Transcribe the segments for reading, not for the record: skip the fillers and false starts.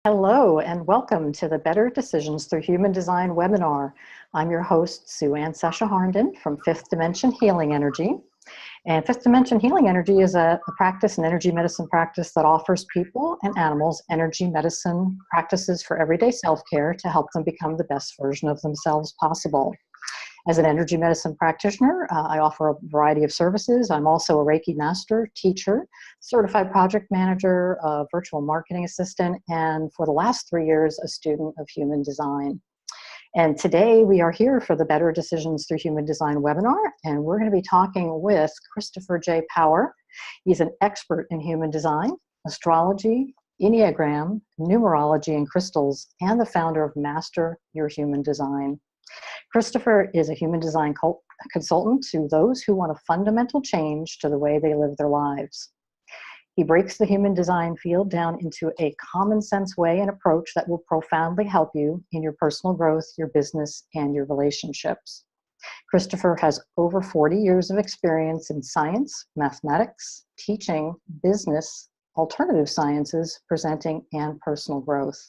Hello and welcome to the Better Decisions Through Human Design webinar. I'm your host, Sue Ann Seccia-Harnden from Fifth Dimension Healing Energy. And Fifth Dimension Healing Energy is a practice, an energy medicine practice that offers people and animals energy medicine practices for everyday self-care to help them become the best version of themselves possible. As an energy medicine practitioner, I offer a variety of services. I'm also a Reiki Master-Teacher, certified project manager, a virtual marketing assistant, and for the last 3 years, a student of human design. And today we are here for the Better Decisions Through Human Design webinar, and we're going to be talking with Christopher J. Power. He's an expert in human design, astrology, Enneagram, numerology, and crystals, and the founder of Master Your Human Design. Christopher is a human design consultant to those who want a fundamental change to the way they live their lives. He breaks the human design field down into a common sense way and approach that will profoundly help you in your personal growth, your business, and your relationships. Christopher has over 40 years of experience in science, mathematics, teaching, business, alternative sciences, presenting, and personal growth.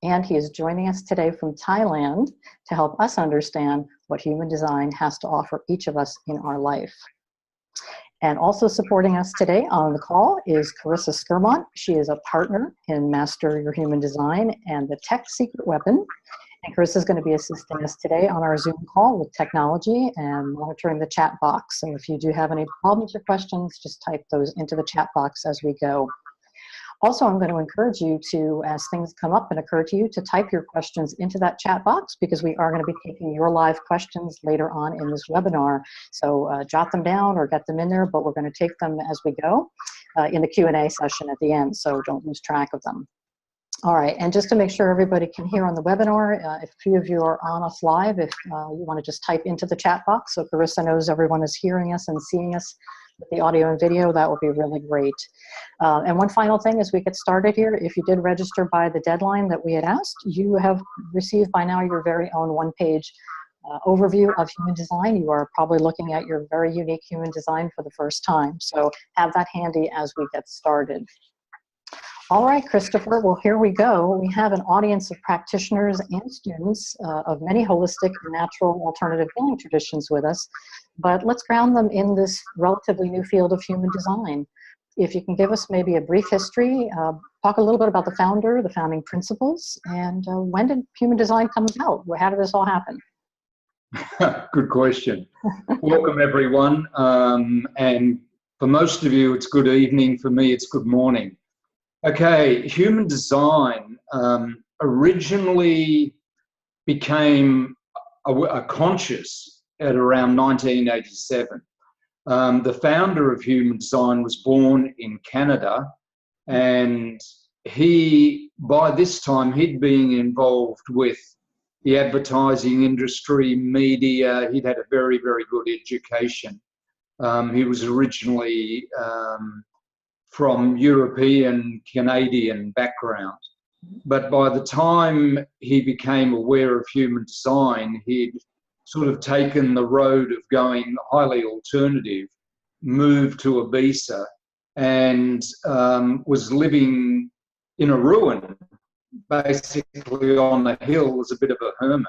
And he is joining us today from Thailand to help us understand what human design has to offer each of us in our life. And also supporting us today on the call is Carissa Skirmont. She is a partner in Master Your Human Design and the Tech Secret Weapon. And Carissa is going to be assisting us today on our Zoom call with technology and monitoring the chat box. So if you do have any problems or questions, just type those into the chat box as we go. Also, I'm going to encourage you to, as things come up and occur to you, to type your questions into that chat box because we are going to be taking your live questions later on in this webinar. So jot them down or get them in there, but we're going to take them as we go in the Q&A session at the end, so don't lose track of them. All right, and just to make sure everybody can hear on the webinar, if a few of you are on us live, if you want to just type into the chat box so Carissa knows everyone is hearing us and seeing us with the audio and video, that would be really great. And one final thing as we get started here, if you did register by the deadline that we had asked, you have received by now your very own one-page overview of human design. You are probably looking at your very unique human design for the first time. So have that handy as we get started. All right, Christopher, well, here we go. We have an audience of practitioners and students of many holistic and natural alternative healing traditions with us, but let's ground them in this relatively new field of human design. If you can give us maybe a brief history, talk a little bit about the founder, the founding principles, and when did human design come about? How did this all happen? Good question. Welcome, everyone. And for most of you, it's good evening. For me, it's good morning. Okay, human design originally became a conscious at around 1987. The founder of human design was born in Canada, and by this time, he'd been involved with the advertising industry, media. He'd had a very, very good education. He was originally from European, Canadian background. But by the time he became aware of human design, he'd sort of taken the road of going highly alternative, moved to Ibiza, and was living in a ruin, basically on a hill as a bit of a hermit.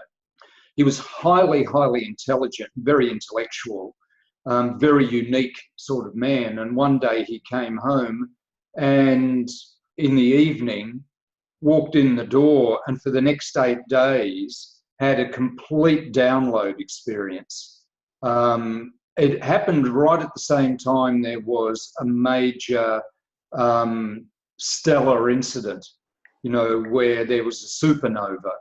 He was highly, highly intelligent, very intellectual, very unique sort of man. And one day he came home and in the evening walked in the door and for the next 8 days had a complete download experience. It happened right at the same time there was a major stellar incident, where there was a supernova.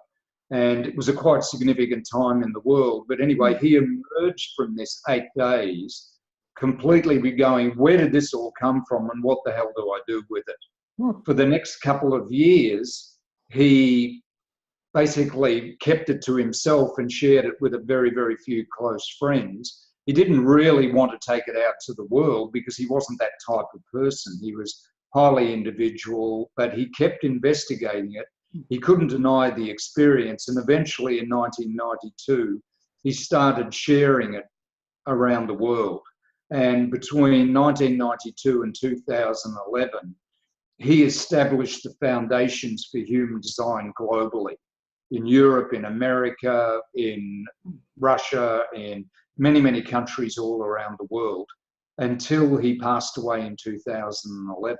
And it was a quite significant time in the world. But anyway, he emerged from this 8 days completely going, where did this all come from and what the hell do I do with it? For the next couple of years, he basically kept it to himself and shared it with a very, very few close friends. He didn't really want to take it out to the world because he wasn't that type of person. He was highly individual, but he kept investigating it. He couldn't deny the experience, and eventually in 1992, he started sharing it around the world. And between 1992 and 2011, he established the foundations for human design globally, in Europe, in America, in Russia, in many, many countries all around the world, until he passed away in 2011.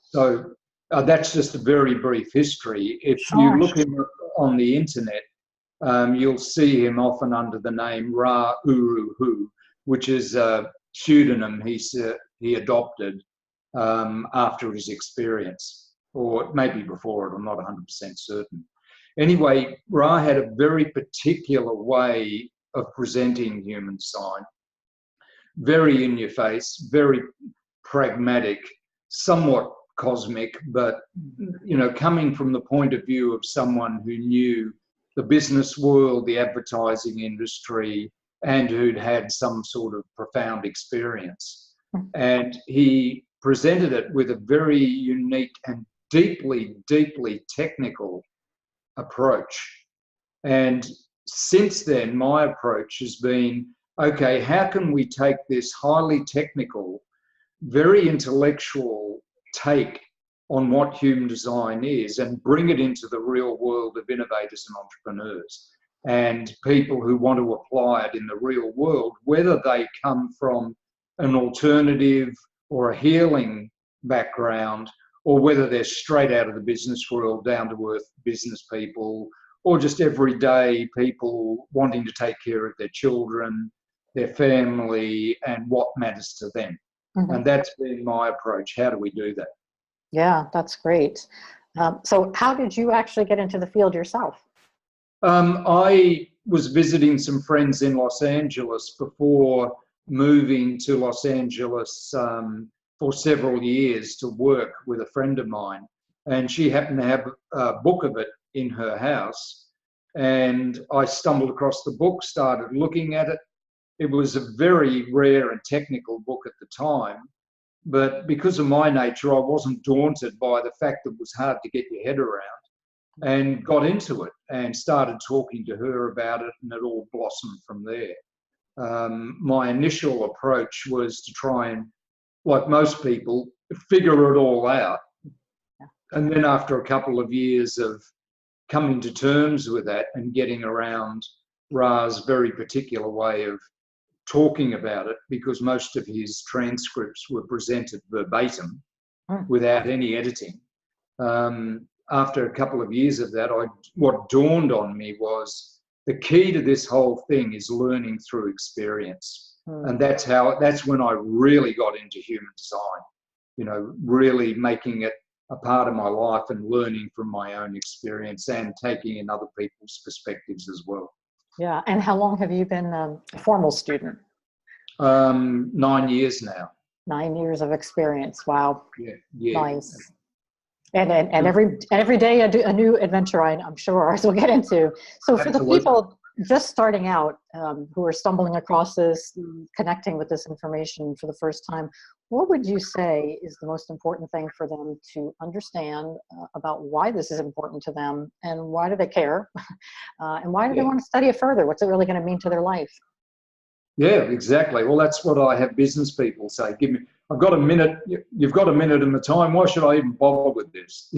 So that's just a very brief history. If you look him on the internet, you'll see him often under the name Ra Uru Hu, which is a pseudonym he adopted after his experience, or maybe before it, I'm not 100% certain. Anyway, Ra had a very particular way of presenting human design, very in your face, very pragmatic, somewhat cosmic, but coming from the point of view of someone who knew the business world, the advertising industry, and who'd had some sort of profound experience. And he presented it with a very unique and deeply, deeply technical approach. And since then, my approach has been, okay, how can we take this highly technical, very intellectual take on what human design is and bring it into the real world of innovators and entrepreneurs and people who want to apply it in the real world, whether they come from an alternative or a healing background, or whether they're straight out of the business world, down-to-earth business people, or just everyday people wanting to take care of their children, their family, and what matters to them. And that's been my approach. How do we do that? Yeah, that's great. So how did you actually get into the field yourself? I was visiting some friends in Los Angeles before moving to Los Angeles for several years to work with a friend of mine. And she happened to have a book of it in her house. And I stumbled across the book, started looking at it. It was a very rare and technical book at the time. But because of my nature, I wasn't daunted by the fact that it was hard to get your head around, and got into it and started talking to her about it, and it all blossomed from there. My initial approach was to try and, like most people, figure it all out. And then after a couple of years of coming to terms with that and getting around Ra's very particular way of talking about it, because most of his transcripts were presented verbatim without any editing. After a couple of years of that, what dawned on me was the key to this whole thing is learning through experience. And that's when I really got into human design, really making it a part of my life and learning from my own experience and taking in other people's perspectives as well. Yeah, and how long have you been a formal student? 9 years now. 9 years of experience. Wow. Yeah. Nice. And every day a new adventure, I'm sure, as we'll get into. So for the people just starting out who are stumbling across this, connecting with this information for the first time, what would you say is the most important thing for them to understand about why this is important to them, and why do they care, and why do they want to study it further? What's it really going to mean to their life? Yeah, exactly. Well, that's what I have business people say. I've got a minute. You've got a minute in the time. Why should I even bother with this?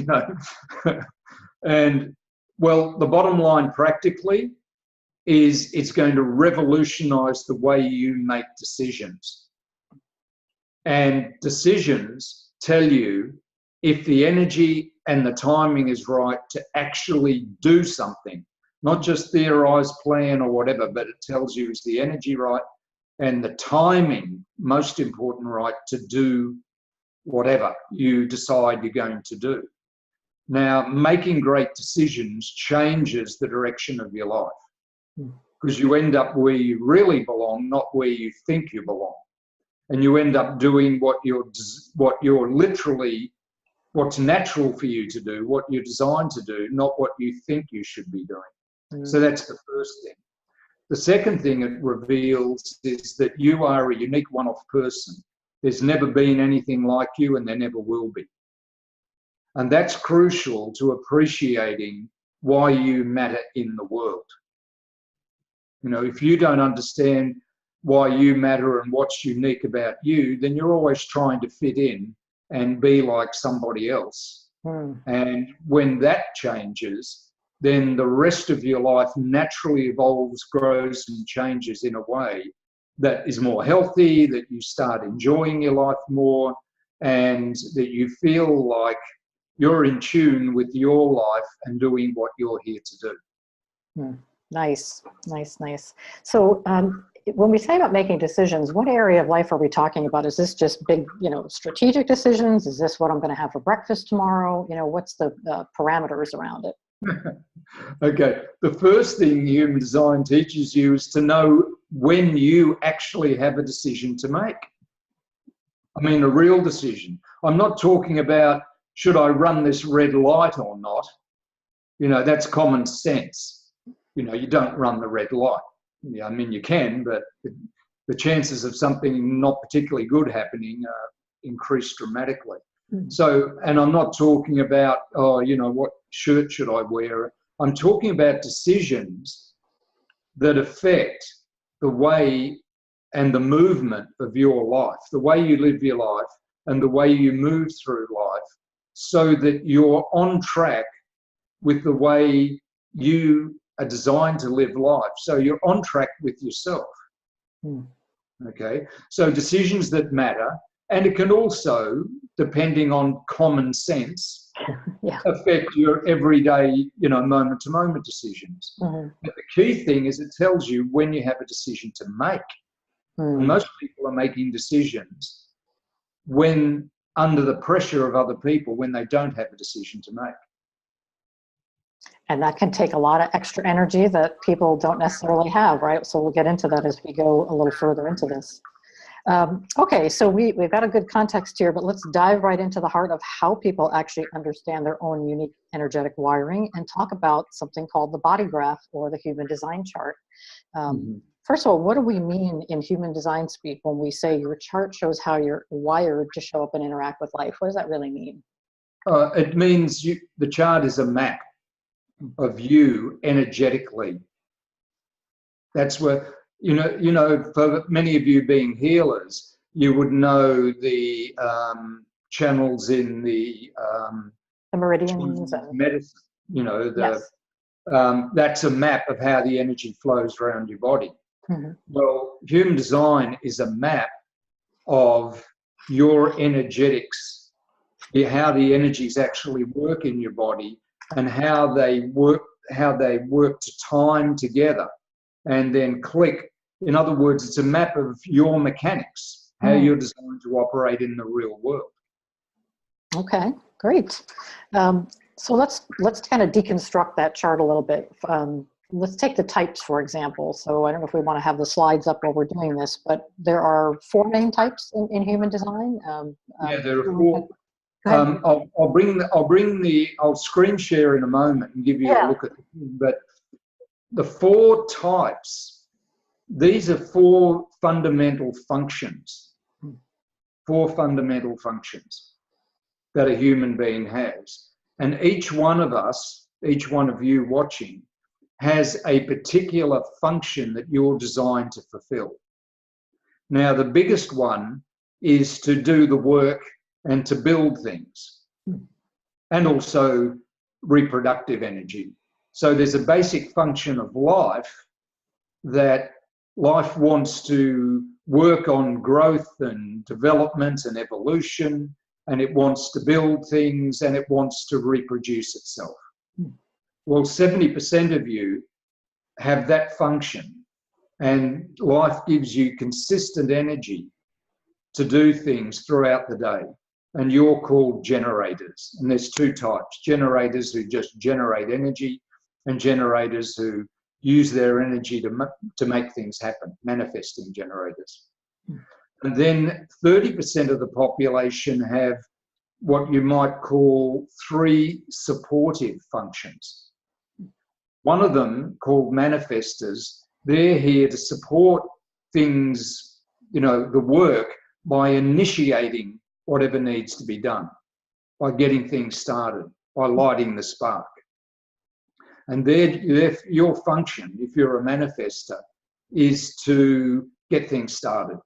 And well, the bottom line practically is it's going to revolutionize the way you make decisions. And decisions tell you if the energy and the timing is right to actually do something. Not just theorize, plan, or whatever, but it tells you is the energy right and the timing, most important, right, to do whatever you decide you're going to do. Now, making great decisions changes the direction of your life, because you end up where you really belong, not where you think you belong. And you end up doing what's natural for you to do, what you're designed to do, not what you think you should be doing. So that's the first thing. The second thing it reveals is that you are a unique one-off person. There's never been anything like you, and there never will be. And that's crucial to appreciating why you matter in the world. If you don't understand why you matter and what's unique about you, then you're always trying to fit in and be like somebody else. And when that changes, then the rest of your life naturally evolves, grows and changes in a way that is more healthy, that you start enjoying your life more, and that you feel like you're in tune with your life and doing what you're here to do. Nice, nice, nice. So when we say about making decisions, what area of life are we talking about? Is this just big, strategic decisions? Is this what I'm going to have for breakfast tomorrow? What's the parameters around it? Okay. The first thing human design teaches you is to know when you actually have a decision to make. I mean, a real decision. I'm not talking about, should I run this red light or not? That's common sense. You don't run the red light. Yeah, I mean, you can, but the chances of something not particularly good happening increase dramatically. So, and I'm not talking about, what shirt should I wear? I'm talking about decisions that affect the way and the movement of your life, the way you live your life and the way you move through life, so that you're on track with the way you are designed to live life. So you're on track with yourself. Okay, so decisions that matter, and it can also, depending on common sense, affect your everyday, moment to moment decisions. But the key thing is it tells you when you have a decision to make. And most people are making decisions when under the pressure of other people, when they don't have a decision to make. And that can take a lot of extra energy that people don't necessarily have, right? So we'll get into that as we go a little further into this. Okay, so we've got a good context here, but let's dive right into the heart of how people actually understand their own unique energetic wiring and talk about something called the body graph or the human design chart. First of all, what do we mean in human design speak when we say your chart shows how you're wired to show up and interact with life? What does that really mean? It means the chart is a map of you energetically. That's where, for many of you being healers, you would know the channels in the meridians and medicine, yes. That's a map of how the energy flows around your body. Well, human design is a map of your energetics, how the energies actually work in your body and how they work to time together and then click. In other words, it's a map of your mechanics, how you're designed to operate in the real world. Okay, great. So let's kind of deconstruct that chart a little bit. Let's take the types, for example. So I don't know if we want to have the slides up while we're doing this, but there are 4 main types in human design. There are 4. I'll screen share in a moment and give you a look at it. But the 4 types, these are 4 fundamental functions. 4 fundamental functions that a human being has. And each one of us, each one of you watching, has a particular function that you're designed to fulfill. Now, the biggest one is to do the work and to build things, and also reproductive energy. So there's a basic function of life that life wants to work on growth and development and evolution, and it wants to build things and it wants to reproduce itself. Well, 70% of you have that function, and life gives you consistent energy to do things throughout the day. And you're called generators. And there's 2 types: generators who just generate energy, and generators who use their energy to make things happen, manifesting generators. And then 30% of the population have what you might call 3 supportive functions. One of them, called manifestors, they're here to support things, the work, by initiating whatever needs to be done, by getting things started, by lighting the spark. And your function, if you're a manifestor, is to get things started,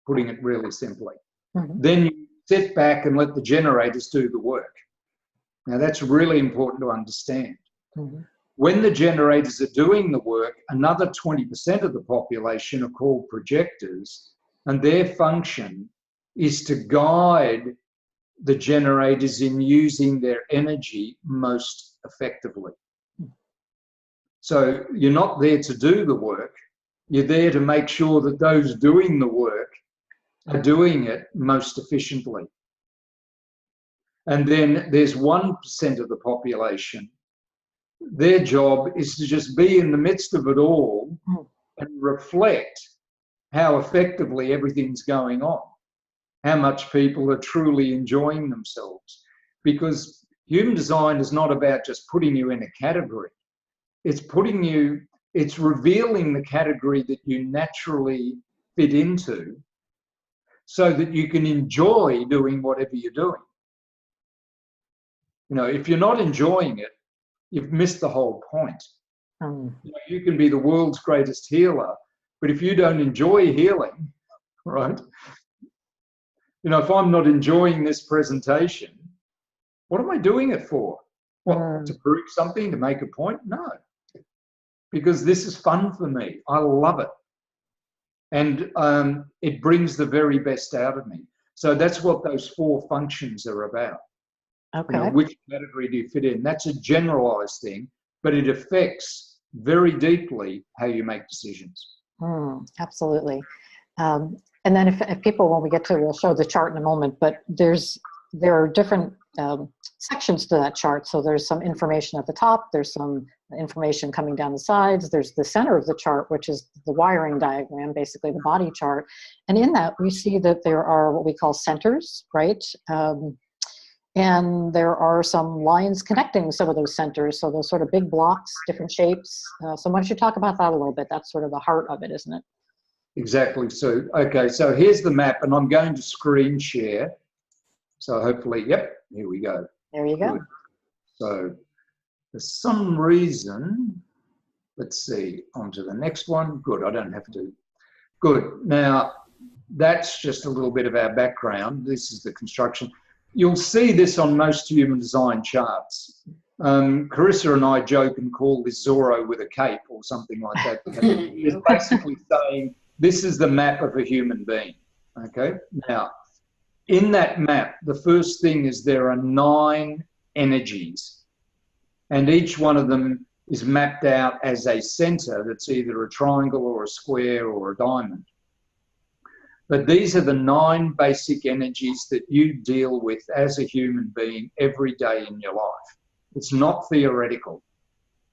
putting it really simply. Then sit back and let the generators do the work. Now, that's really important to understand. Mm-hmm. When the generators are doing the work, another 20% of the population are called projectors, and their function is to guide the generators in using their energy most effectively. So you're not there to do the work, you're there to make sure that those doing the work are doing it most efficiently. And then there's 1% of the population. Their job is to just be in the midst of it all and reflect how effectively everything's going on, how much people are truly enjoying themselves. Because human design is not about just putting you in a category. It's revealing the category that you naturally fit into so that you can enjoy doing whatever you're doing. You know, if you're not enjoying it, you've missed the whole point. You know, you can be the world's greatest healer, but if you don't enjoy healing, right? You know, if I'm not enjoying this presentation, what am I doing it for? What, to prove something, to make a point? No, because this is fun for me. I love it. And it brings the very best out of me. So that's what those 4 functions are about. Okay. You know, which category do you fit in? That's a generalized thing, but it affects very deeply how you make decisions. Absolutely. And then if people, when we get to, we'll show the chart in a moment, but there are different sections to that chart. So there's some information at the top, there's some information coming down the sides, there's the center of the chart, which is the wiring diagram, basically the body chart. And in that, we see that there are what we call centers, right? And there are some lines connecting some of those centers. So those sort of big blocks, different shapes. So why don't you talk about that a little bit? That's sort of the heart of it, isn't it? Exactly. So, okay, so here's the map, and I'm going to screen share. So hopefully, yep, here we go. There you go. Good. So for some reason, let's see, on to the next one. Good, I don't have to. Good. Now, that's just a little bit of our background. This is the construction. You'll see this on most human design charts. Carissa and I joke and call this Zorro with a cape or something like that. It's basically saying this is the map of a human being. Okay. Now, in that map, the first thing is there are 9 energies, and each one of them is mapped out as a center that's either a triangle or a square or a diamond. But these are the 9 basic energies that you deal with as a human being every day in your life. It's not theoretical.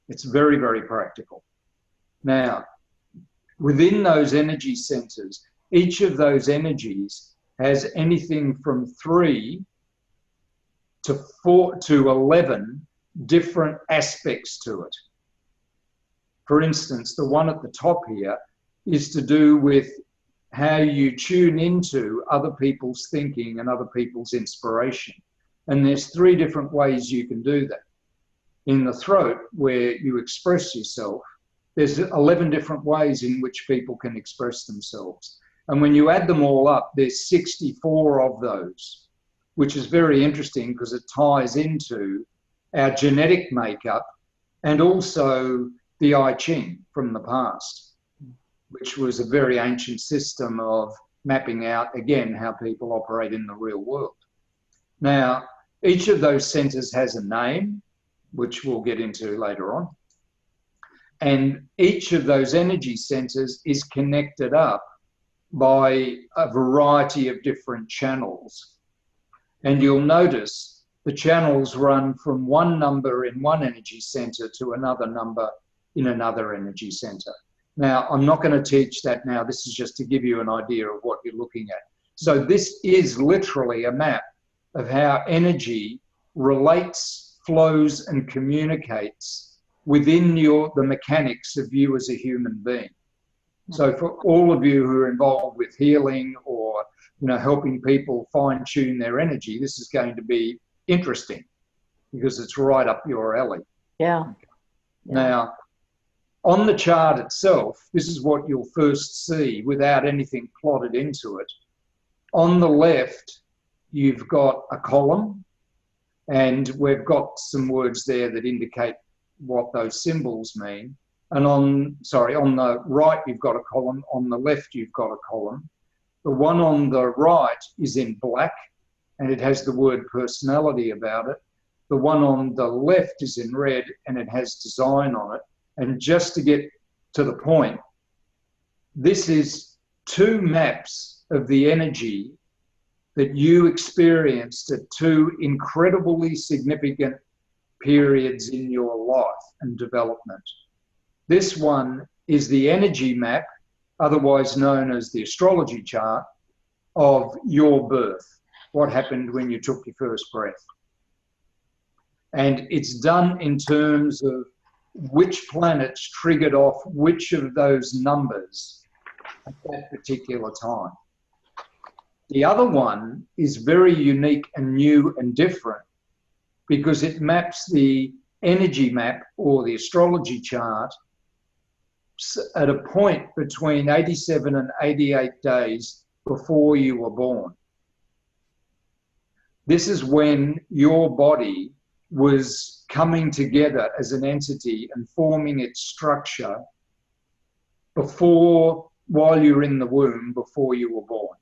It's very, very practical. Now, within those energy centers, each of those energies has anything from 3 to 4 to 11 different aspects to it. For instance, the one at the top here is to do with how you tune into other people's thinking and other people's inspiration. And there's 3 different ways you can do that. In the throat, where you express yourself, there's 11 different ways in which people can express themselves. And when you add them all up, there's 64 of those, which is very interesting because it ties into our genetic makeup and also the I Ching from the past, which was a very ancient system of mapping out, again, how people operate in the real world. Now, each of those centers has a name, which we'll get into later on. And each of those energy centers is connected up by a variety of different channels. And you'll notice the channels run from one number in one energy center to another number in another energy center. Now, I'm not going to teach that now. This is just to give you an idea of what you're looking at. So this is literally a map of how energy relates, flows, and communicates within the mechanics of you as a human being. So for all of you who are involved with healing or, you know, helping people fine-tune their energy, this is going to be interesting because it's right up your alley. Yeah. Now, on the chart itself, this is what you'll first see without anything plotted into it. On the left, you've got a column, and we've got some words there that indicate what those symbols mean. And on the right, you've got a column. On the left, you've got a column. The one on the right is in black, and it has the word personality about it. The one on the left is in red, and it has design on it. And just to get to the point, this is 2 maps of the energy that you experienced at 2 incredibly significant periods in your life and development. This one is the energy map, otherwise known as the astrology chart, of your birth, what happened when you took your first breath. And it's done in terms of which planets triggered off which of those numbers at that particular time. The other one is very unique and new and different because it maps the energy map or the astrology chart at a point between 87 and 88 days before you were born. This is when your body was coming together as an entity and forming its structure while you're in the womb, before you were born.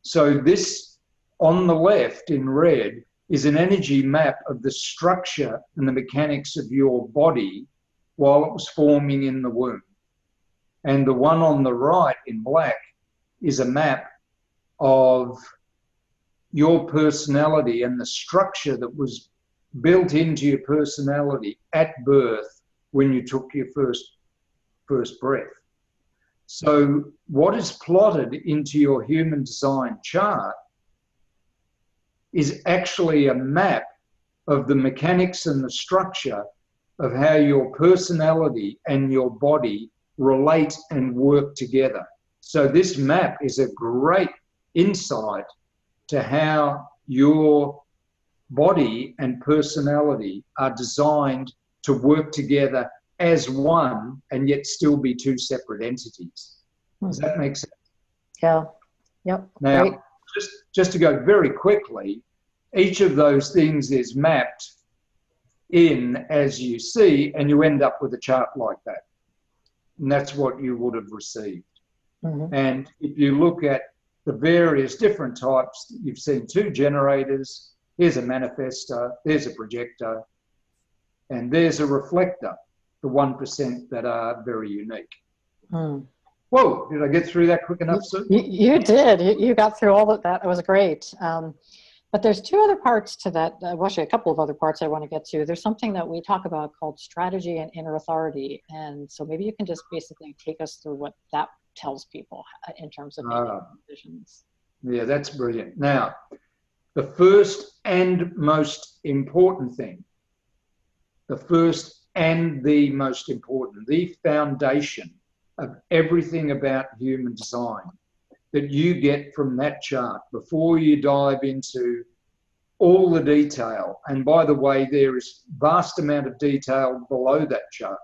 So this, on the left in red, is an energy map of the structure and the mechanics of your body while it was forming in the womb. And the one on the right in black is a map of your personality and the structure that was built into your personality at birth when you took your first breath. So what is plotted into your human design chart is actually a map of the mechanics and the structure of how your personality and your body relate and work together. So this map is a great insight to how your body and personality are designed to work together as one and yet still be 2 separate entities. Does that make sense? Yeah. Yep. Now, Great. just to go very quickly, each of those things is mapped in as you see, and you end up with a chart like that. And that's what you would have received. Mm-hmm. And if you look at the various different types, you've seen 2 generators, here's a manifestor, there's a projector, and there's a reflector, the 1% that are very unique. Whoa, did I get through that quick enough, Sue? You did. You got through all of that. It was great. But there's 2 other parts to that. Well, actually, a couple of other parts I want to get to. There's something that we talk about called strategy and inner authority. And so maybe you can just basically take us through what that tells people in terms of making decisions. Yeah, that's brilliant. Now, the first and most important thing, the foundation of everything about human design that you get from that chart before you dive into all the detail. And by the way, there is vast amount of detail below that chart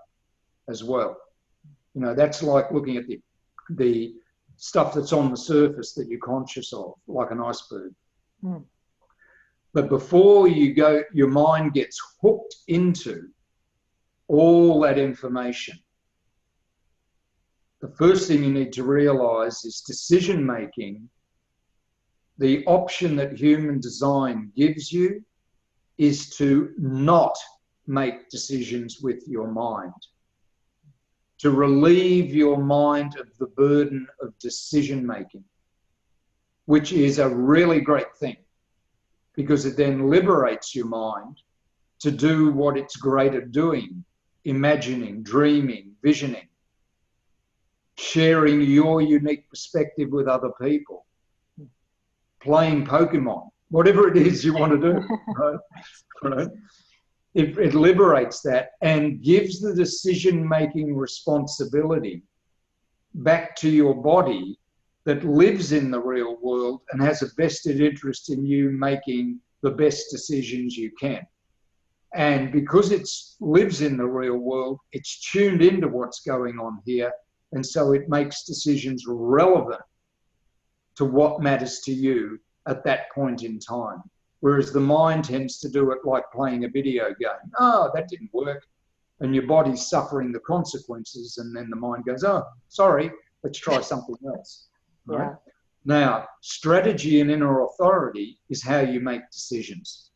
as well. You know, that's like looking at the stuff that's on the surface that you're conscious of, like an iceberg. But before you go, your mind gets hooked into all that information. The first thing you need to realize is decision making. The option that human design gives you is to not make decisions with your mind, to relieve your mind of the burden of decision making, which is a really great thing because it then liberates your mind to do what it's great at doing: imagining, dreaming, visioning, sharing your unique perspective with other people, playing Pokemon, whatever it is you want to do. Right? It liberates that and gives the decision-making responsibility back to your body that lives in the real world and has a vested interest in you making the best decisions you can. And because it lives in the real world, it's tuned into what's going on here. And so it makes decisions relevant to what matters to you at that point in time. Whereas the mind tends to do it like playing a video game. Oh, that didn't work. And your body's suffering the consequences. And then the mind goes, oh, sorry, let's try something else. Right? Yeah. Now, strategy and inner authority is how you make decisions.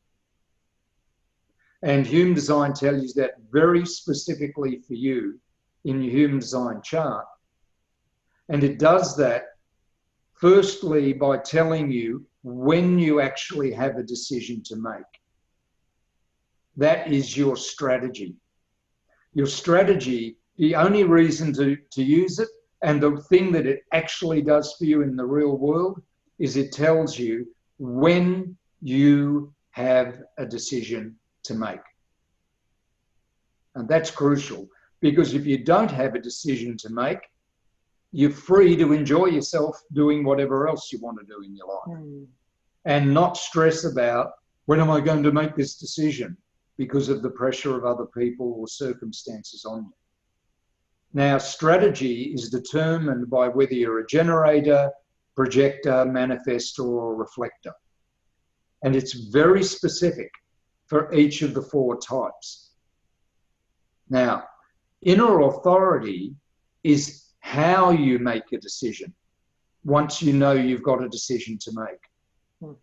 And human design tells you that very specifically for you in your human design chart. And it does that firstly by telling you when you actually have a decision to make. That is your strategy. Your strategy, the only reason to use it, and the thing that it actually does for you in the real world, is it tells you when you have a decision to make. And that's crucial, because if you don't have a decision to make, you're free to enjoy yourself doing whatever else you want to do in your life. And not stress about, when am I going to make this decision, because of the pressure of other people or circumstances on you. Now, strategy is determined by whether you're a generator, projector, manifestor, or reflector. And it's very specific for each of the 4 types. Now, inner authority is how you make a decision once you know you've got a decision to make.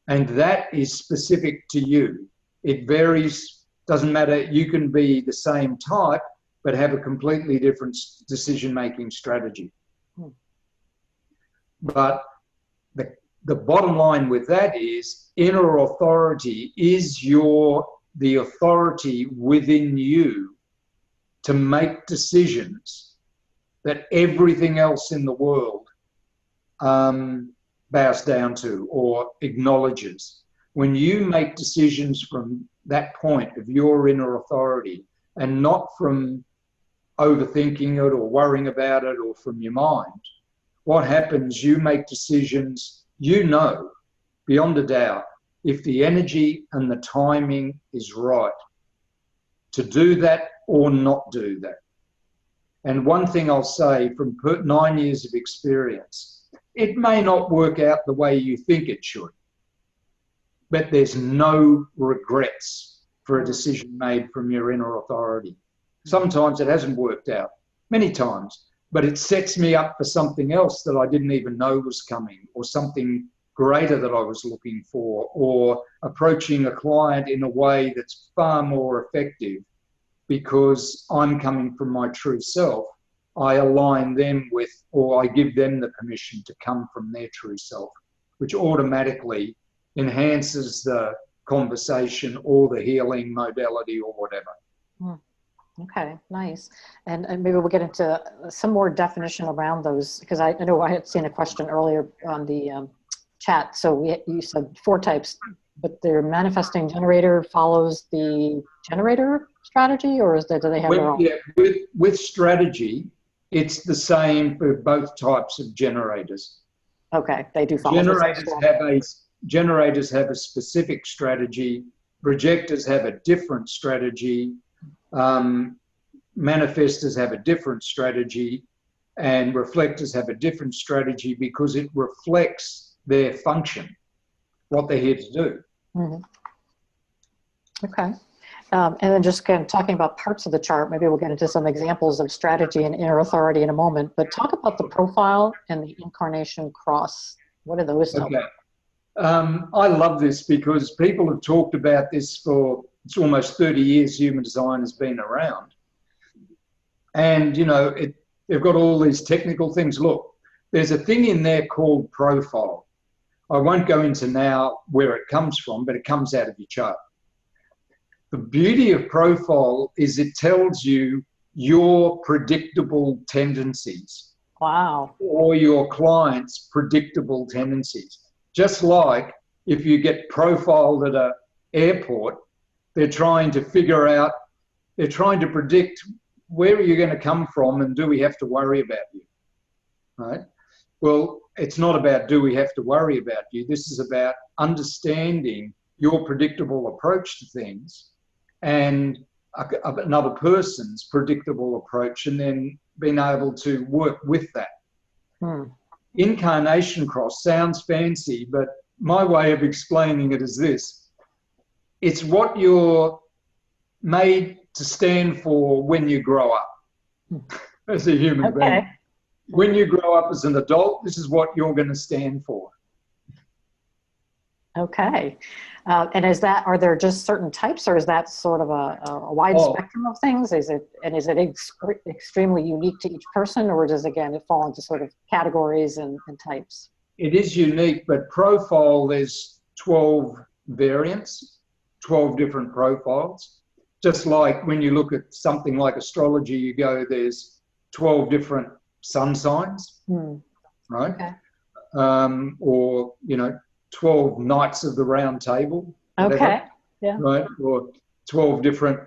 And that is specific to you. It varies, doesn't matter, you can be the same type, but have a completely different decision-making strategy. But the bottom line with that is inner authority is the authority within you to make decisions that everything else in the world bows down to or acknowledges. When you make decisions from that point of your inner authority and not from overthinking it or worrying about it or from your mind, what happens, you make decisions, you know, beyond a doubt, if the energy and the timing is right to do that or not do that. And one thing I'll say from 9 years of experience, it may not work out the way you think it should, but there's no regrets for a decision made from your inner authority. Sometimes it hasn't worked out, many times, but it sets me up for something else that I didn't even know was coming, or something greater that I was looking for, or approaching a client in a way that's far more effective because I'm coming from my true self. I align them with, or I give them the permission to come from their true self, which automatically enhances the conversation or the healing modality or whatever. Okay, nice. And maybe we'll get into some more definition around those, because I know I had seen a question earlier on the chat. So you said 4 types, but their manifesting generator follows the generator strategy, or do they have their own? Yeah, with strategy, it's the same for both types of generators. Okay, they do follow. Generators have a specific strategy. Projectors have a different strategy. Manifestors have a different strategy, and reflectors have a different strategy because it reflects their function, what they're here to do. Okay. And then just kind of talking about parts of the chart, maybe we'll get into some examples of strategy and inner authority in a moment, but talk about the profile and the incarnation cross. What are those? Okay. I love this because people have talked about this for, it's almost 30 years human design has been around. And, you know, they've got all these technical things. Look, there's a thing in there called profile. I won't go into now where it comes from, but it comes out of your chart. The beauty of profile is it tells you your predictable tendencies. Wow. Or your client's predictable tendencies. Just like if you get profiled at an airport, they're trying to figure out, they're trying to predict where are you going to come from and do we have to worry about you, right? Well, it's not about do we have to worry about you. This is about understanding your predictable approach to things and another person's predictable approach, and then being able to work with that. Incarnation cross sounds fancy, but my way of explaining it is this. It's what you're made to stand for when you grow up as a human being. When you grow up as an adult, this is what you're going to stand for. Okay. And are there just certain types, or is that sort of a wide spectrum of things? Is it extremely unique to each person, or does, again, it fall into sort of categories and types? It is unique, but profile, there's 12 variants, 12 different profiles. Just like when you look at something like astrology, you go, there's 12 different sun signs, right? Okay. Or, 12 knights of the round table. Whatever, okay. Yeah. Right? Or 12 different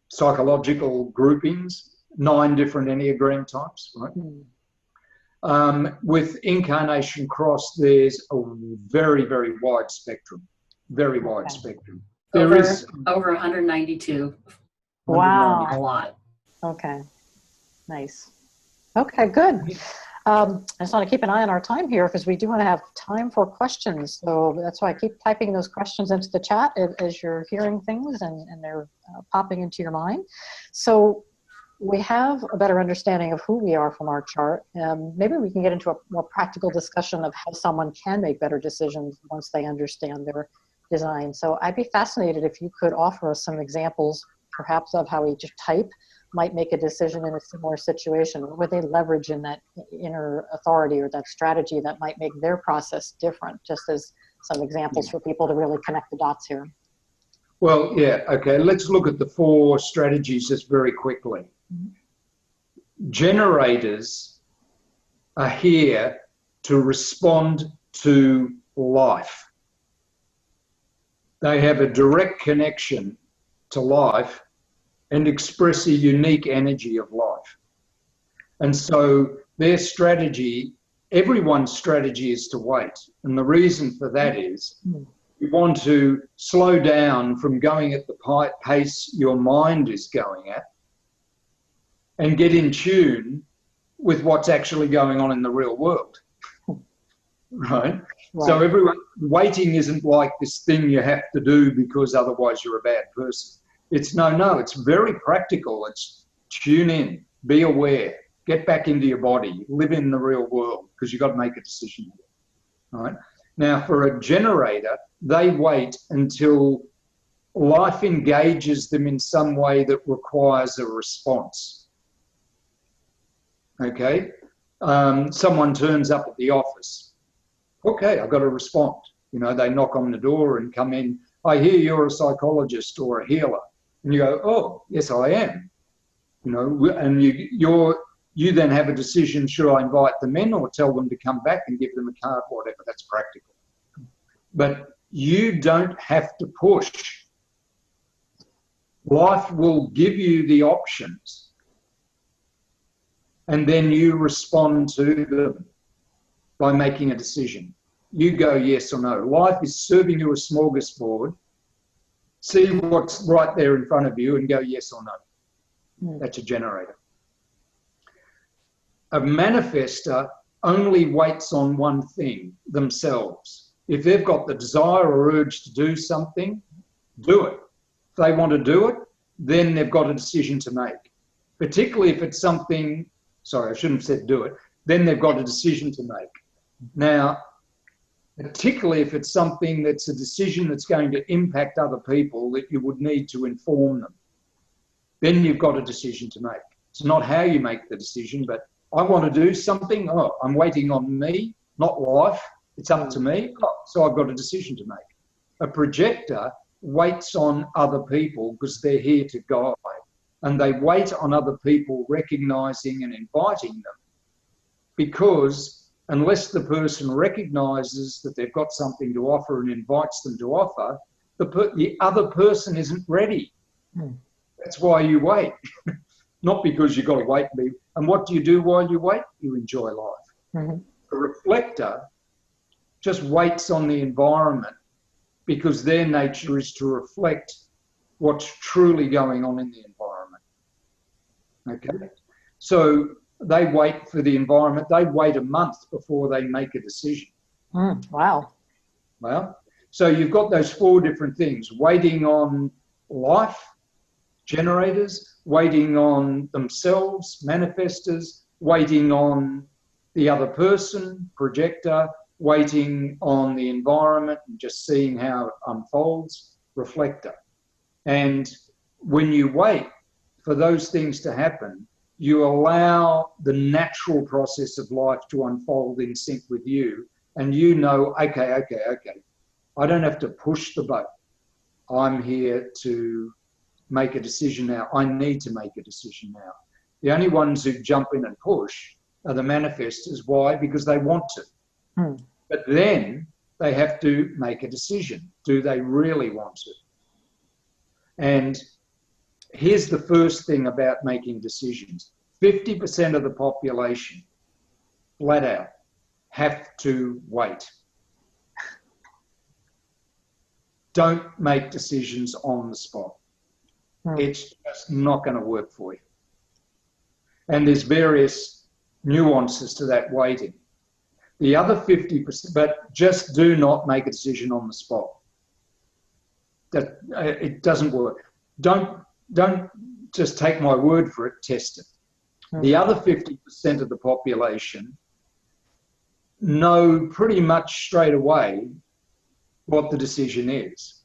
psychological groupings, 9 different Enneagram types, right? With Incarnation Cross, there's a very, very wide spectrum. Very wide spectrum. There is over 192. Wow. A lot. Okay. Nice. Okay, good. I just want to keep an eye on our time here, because we do want to have time for questions. So that's why I keep typing those questions into the chat as you're hearing things and they're popping into your mind. So we have a better understanding of who we are from our chart. Maybe we can get into a more practical discussion of how someone can make better decisions once they understand their design. So I'd be fascinated if you could offer us some examples, perhaps, of how each type might make a decision in a similar situation. What would they leverage in that inner authority or that strategy that might make their process different, just as some examples for people to really connect the dots here? Well, yeah, okay. Let's look at the 4 strategies just very quickly. Generators are here to respond to life. They have a direct connection to life and express a unique energy of life. And so their strategy, everyone's strategy, is to wait. And the reason for that is you want to slow down from going at the pace your mind is going at and get in tune with what's actually going on in the real world. Right? So waiting isn't like this thing you have to do because otherwise you're a bad person. It's no, it's very practical. It's tune in, be aware, get back into your body, live in the real world, because you've got to make a decision here. Right? Now, for a generator, they wait until life engages them in some way that requires a response. Okay? Someone turns up at the office. Okay, I've got to respond. They knock on the door and come in. I hear you're a psychologist or a healer. And you go, oh, yes, I am. And you then have a decision, should I invite them in or tell them to come back and give them a card, whatever. That's practical. But you don't have to push. Life will give you the options. And then you respond to them by making a decision. You go yes or no. Life is serving you a smorgasbord. See what's right there in front of you and go yes or no. That's a generator. A manifestor only waits on one thing, themselves. If they've got the desire or urge to do something, do it. If they want to do it, then they've got a decision to make. Particularly if it's something, sorry, I shouldn't have said do it, then they've got a decision to make. Now, particularly if it's something that's a decision that's going to impact other people that you would need to inform them, then you've got a decision to make. It's not how you make the decision, but I want to do something. Oh, I'm waiting on me, not life. It's up to me. Oh, so I've got a decision to make. A projector waits on other people because they're here to guide, and they wait on other people recognizing and inviting them, because unless the person recognises that they've got something to offer and invites them to offer, the other person isn't ready. That's why you wait. Not because you've got to wait. And what do you do while you wait? You enjoy life. A reflector just waits on the environment because their nature is to reflect what's truly going on in the environment. Okay? So they wait for the environment. They wait a month before they make a decision. Wow. Well, so you've got those 4 different things: waiting on life generators, waiting on themselves, manifestors, waiting on the other person, projector, waiting on the environment and just seeing how it unfolds, reflector. And when you wait for those things to happen, you allow the natural process of life to unfold in sync with you. And you know, okay, I don't have to push the boat. I'm here to make a decision now. I need to make a decision now. The only ones who jump in and push are the manifestors. Why? Because they want to. But then they have to make a decision. Do they really want to? And here's the first thing about making decisions. 50% of the population, flat out, have to wait. Don't make decisions on the spot. It's just not going to work for you. And there's various nuances to that waiting. The other 50%, but just do not make a decision on the spot. That it doesn't work. Don't just take my word for it, test it. The other 50% of the population know pretty much straight away what the decision is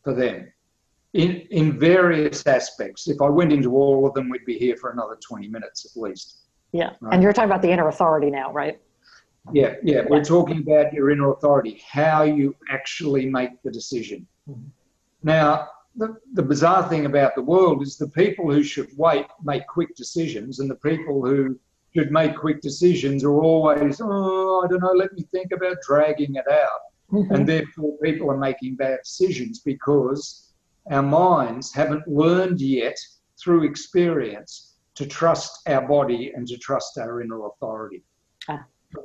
for them in various aspects. If I went into all of them, we'd be here for another 20 minutes at least. Yeah, right? and you're talking about the inner authority now, right? Yeah, we're talking about your inner authority, how you actually make the decision. Now, the bizarre thing about the world is the people who should wait make quick decisions, and the people who should make quick decisions are always, I don't know, let me think about dragging it out. And therefore people are making bad decisions because our minds haven't learned yet through experience to trust our body and to trust our inner authority.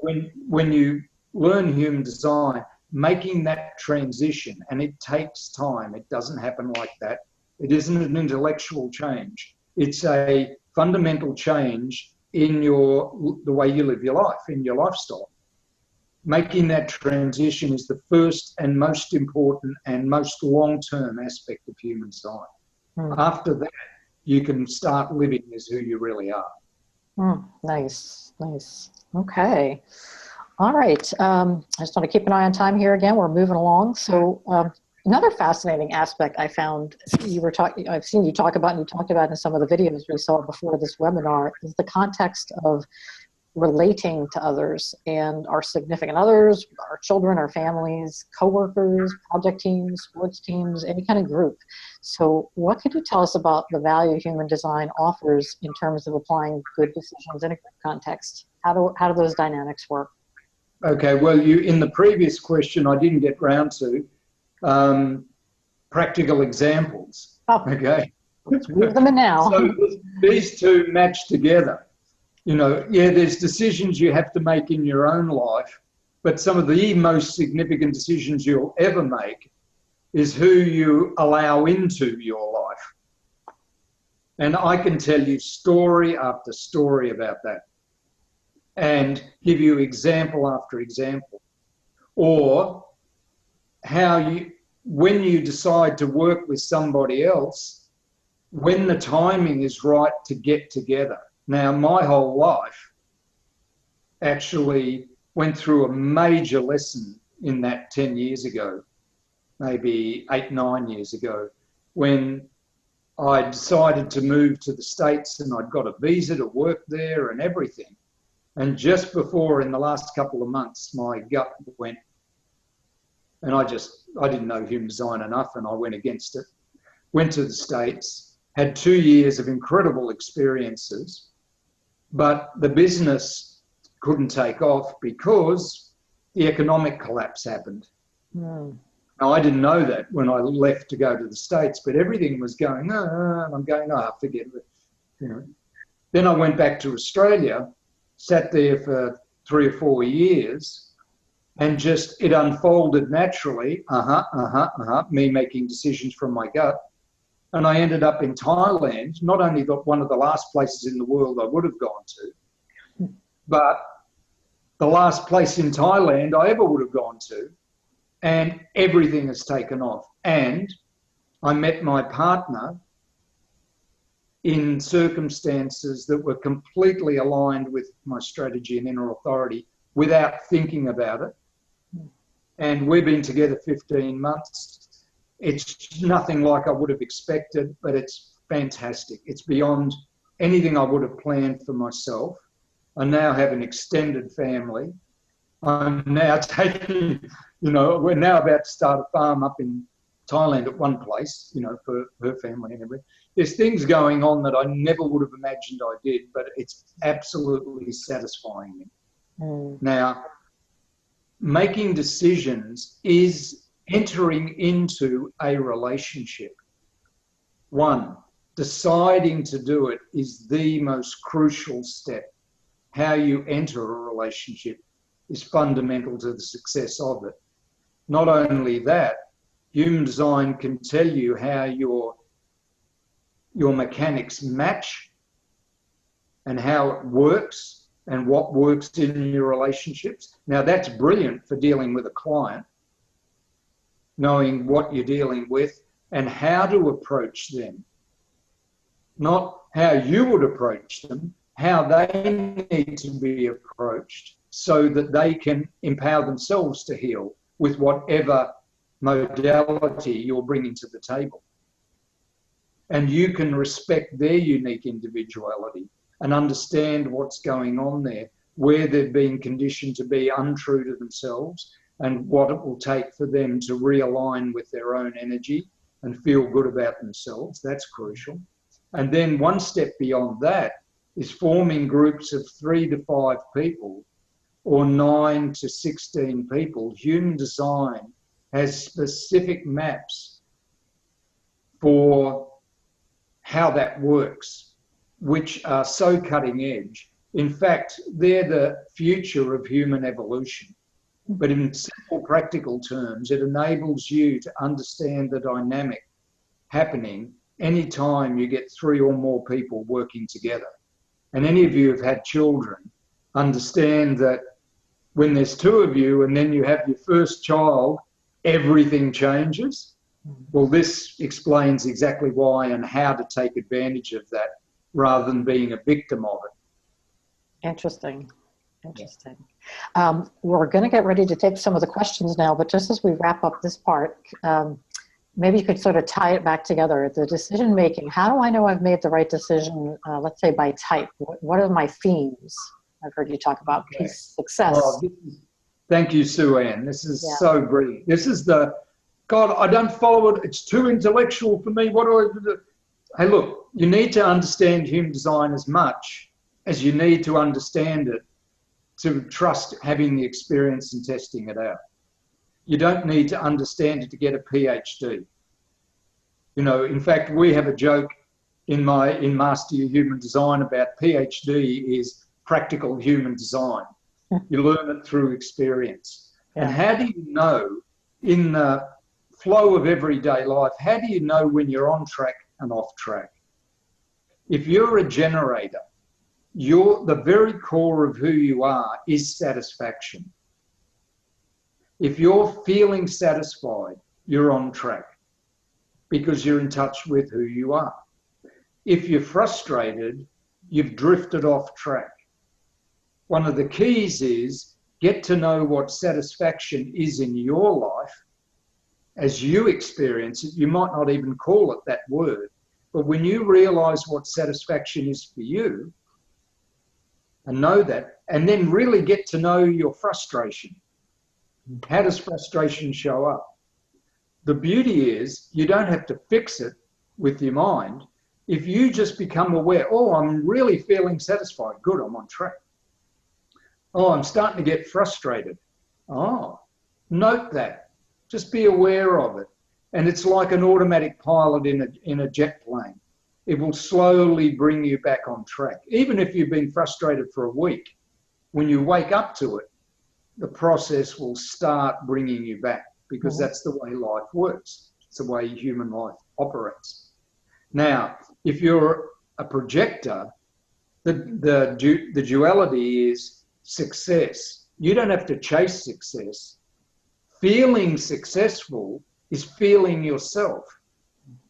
When you learn human design, making that transition, and it takes time, it doesn't happen like that. It isn't an intellectual change. It's a fundamental change in the way you live your life, in your lifestyle. Making that transition is the first and most important and most long-term aspect of human design. After that, you can start living as who you really are. Nice. Okay. All right. I just want to keep an eye on time here again. We're moving along. So another fascinating aspect I found I've seen you talk about, and you talked about in some of the videos we saw before this webinar, is the context of relating to others and our significant others, our children, our families, coworkers, project teams, sports teams, any kind of group. So what could you tell us about the value human design offers in terms of applying good decisions in a group context? How do those dynamics work? Okay, well, in the previous question, I didn't get round to practical examples. Okay. Let's move them in now. So these two match together. You know, there's decisions you have to make in your own life, but some of the most significant decisions you'll ever make is who you allow into your life. And I can tell you story after story about that and give you example after example. Or how when you decide to work with somebody else, when the timing is right to get together. Now, my whole life actually went through a major lesson in that 10 years ago, maybe 8, 9 years ago, when I decided to move to the States and I'd got a visa to work there and everything. And just before, in the last couple of months, my gut went, and I didn't know human design enough and I went against it. Went to the States, had 2 years of incredible experiences, but the business couldn't take off because the economic collapse happened. Now, I didn't know that when I left to go to the States, but everything was going, and I'm going, forget it. You know. Then I went back to Australia, sat there for 3 or 4 years, and just it unfolded naturally, me making decisions from my gut. And I ended up in Thailand, not only one of the last places in the world I would have gone to, but the last place in Thailand I ever would have gone to, and everything has taken off. And I met my partner in circumstances that were completely aligned with my strategy and inner authority without thinking about it. And we've been together 15 months. It's nothing like I would have expected, but it's fantastic. It's beyond anything I would have planned for myself. I now have an extended family. I'm now taking, we're now about to start a farm up in Thailand at one place, for her family and everything. There's things going on that I never would have imagined I did, but it's absolutely satisfying me. Now, making decisions is entering into a relationship. One, deciding to do it is the most crucial step. How you enter a relationship is fundamental to the success of it. Not only that, human design can tell you how your mechanics match and how it works and what works in your relationships. Now, that's brilliant for dealing with a client, knowing what you're dealing with and how to approach them. Not how you would approach them, how they need to be approached so that they can empower themselves to heal with whatever modality you're bringing to the table. And you can respect their unique individuality and understand what's going on there, where they've been conditioned to be untrue to themselves and what it will take for them to realign with their own energy and feel good about themselves. That's crucial. And then one step beyond that is forming groups of 3 to 5 people or 9 to 16 people. Human design has specific maps for how that works, which are so cutting edge. In fact, they're the future of human evolution. But in simple, practical terms, it enables you to understand the dynamic happening anytime you get 3 or more people working together. And any of you who have had children understand that when there's 2 of you and then you have your first child, everything changes. Well, this explains exactly why and how to take advantage of that rather than being a victim of it. Interesting. We're going to get ready to take some of the questions now, but just as we wrap up this part, maybe you could sort of tie it back together. The decision making, how do I know I've made the right decision, let's say by type? What are my themes? I've heard you talk about peace, success. Thank you, Sue Ann. This is so brilliant. This is God, I don't follow it. It's too intellectual for me. What do I do? Hey, look, you need to understand human design as much as you need to understand it to trust having the experience and testing it out. You don't need to understand it to get a PhD. In fact, we have a joke in Master Your Human Design about PhD is practical human design. You learn it through experience. Yeah. And how do you know in the flow of everyday life, how do you know when you're on track and off track? If you're a generator, the very core of who you are is satisfaction. If you're feeling satisfied, you're on track because you're in touch with who you are. If you're frustrated, you've drifted off track. One of the keys is get to know what satisfaction is in your life. As you experience it, you might not even call it that word, but when you realize what satisfaction is for you and know that, and then really get to know your frustration. How does frustration show up? The beauty is you don't have to fix it with your mind. If you just become aware, oh, I'm really feeling satisfied. Good, I'm on track. Oh, I'm starting to get frustrated. Oh, note that. Just be aware of it. And it's like an automatic pilot in a jet plane. It will slowly bring you back on track. Even if you've been frustrated for a week, when you wake up to it, the process will start bringing you back because that's the way life works. It's the way human life operates. Now, if you're a projector, the duality is success You don't have to chase success. Feeling successful is feeling yourself.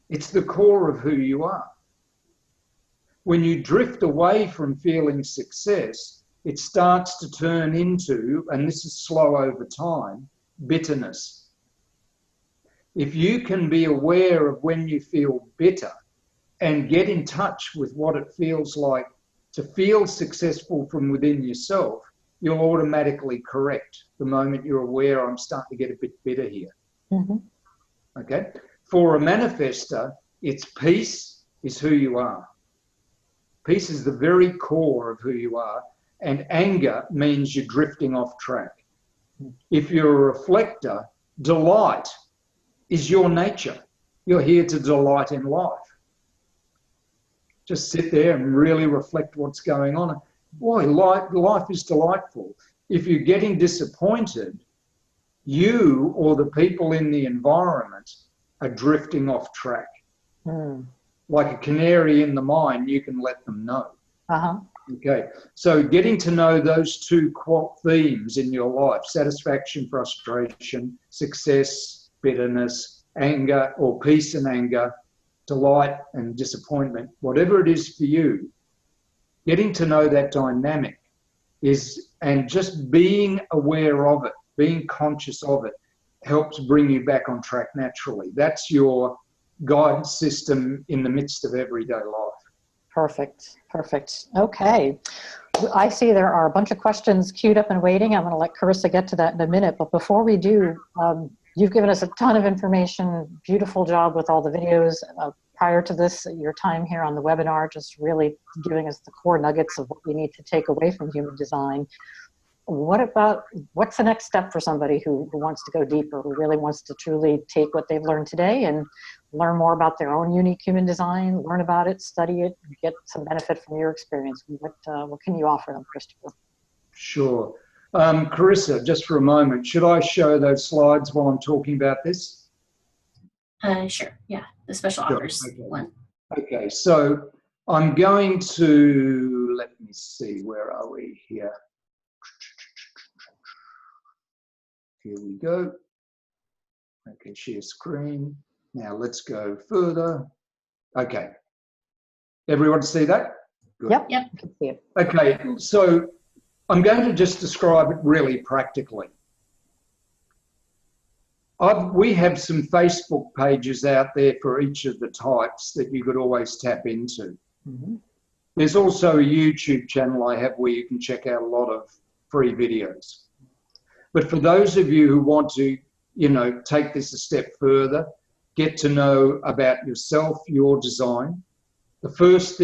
It's the core of who you are. When you drift away from feeling success, it starts to turn into, and this is slow over time, bitterness. If you can be aware of when you feel bitter and get in touch with what it feels like to feel successful from within yourself, you'll automatically correct the moment you're aware, I'm starting to get a bit bitter here. Okay? For a manifester, it's peace is who you are. Peace is the very core of who you are, and anger means you're drifting off track. If you're a reflector, delight is your nature. You're here to delight in life. Just sit there and really reflect what's going on. Boy, life is delightful. If you're getting disappointed, you or the people in the environment are drifting off track. Like a canary in the mine, you can let them know. Okay, so getting to know those two themes in your life, satisfaction, frustration, success, bitterness, anger, or peace and anger, delight and disappointment, whatever it is for you, getting to know that dynamic is, and just being aware of it, being conscious of it, helps bring you back on track naturally. That's your guidance system in the midst of everyday life. Perfect. Okay. I see there are a bunch of questions queued up and waiting. I'm going to let Carissa get to that in a minute. But before we do, you've given us a ton of information. Beautiful job with all the videos. Prior to this, your time here on the webinar, just really giving us the core nuggets of what we need to take away from human design. What's the next step for somebody who wants to go deeper, who really wants to truly take what they've learned today and learn more about their own unique human design, learn about it, study it, get some benefit from your experience? What can you offer them, Christopher? Sure. Carissa, just for a moment, should I show those slides while I'm talking about this? Sure, yeah, the special offers one. Okay, so I'm going to, let me see, where are we here? Here we go. Okay, share screen. Now let's go further. Okay. Everyone see that? Good. Yep. I can see it. Okay, so I'm going to just describe it really practically. We have some Facebook pages out there for each of the types that you could always tap into. There's also a YouTube channel I have where you can check out a lot of free videos. But for those of you who want to, take this a step further, get to know about yourself, your design, the first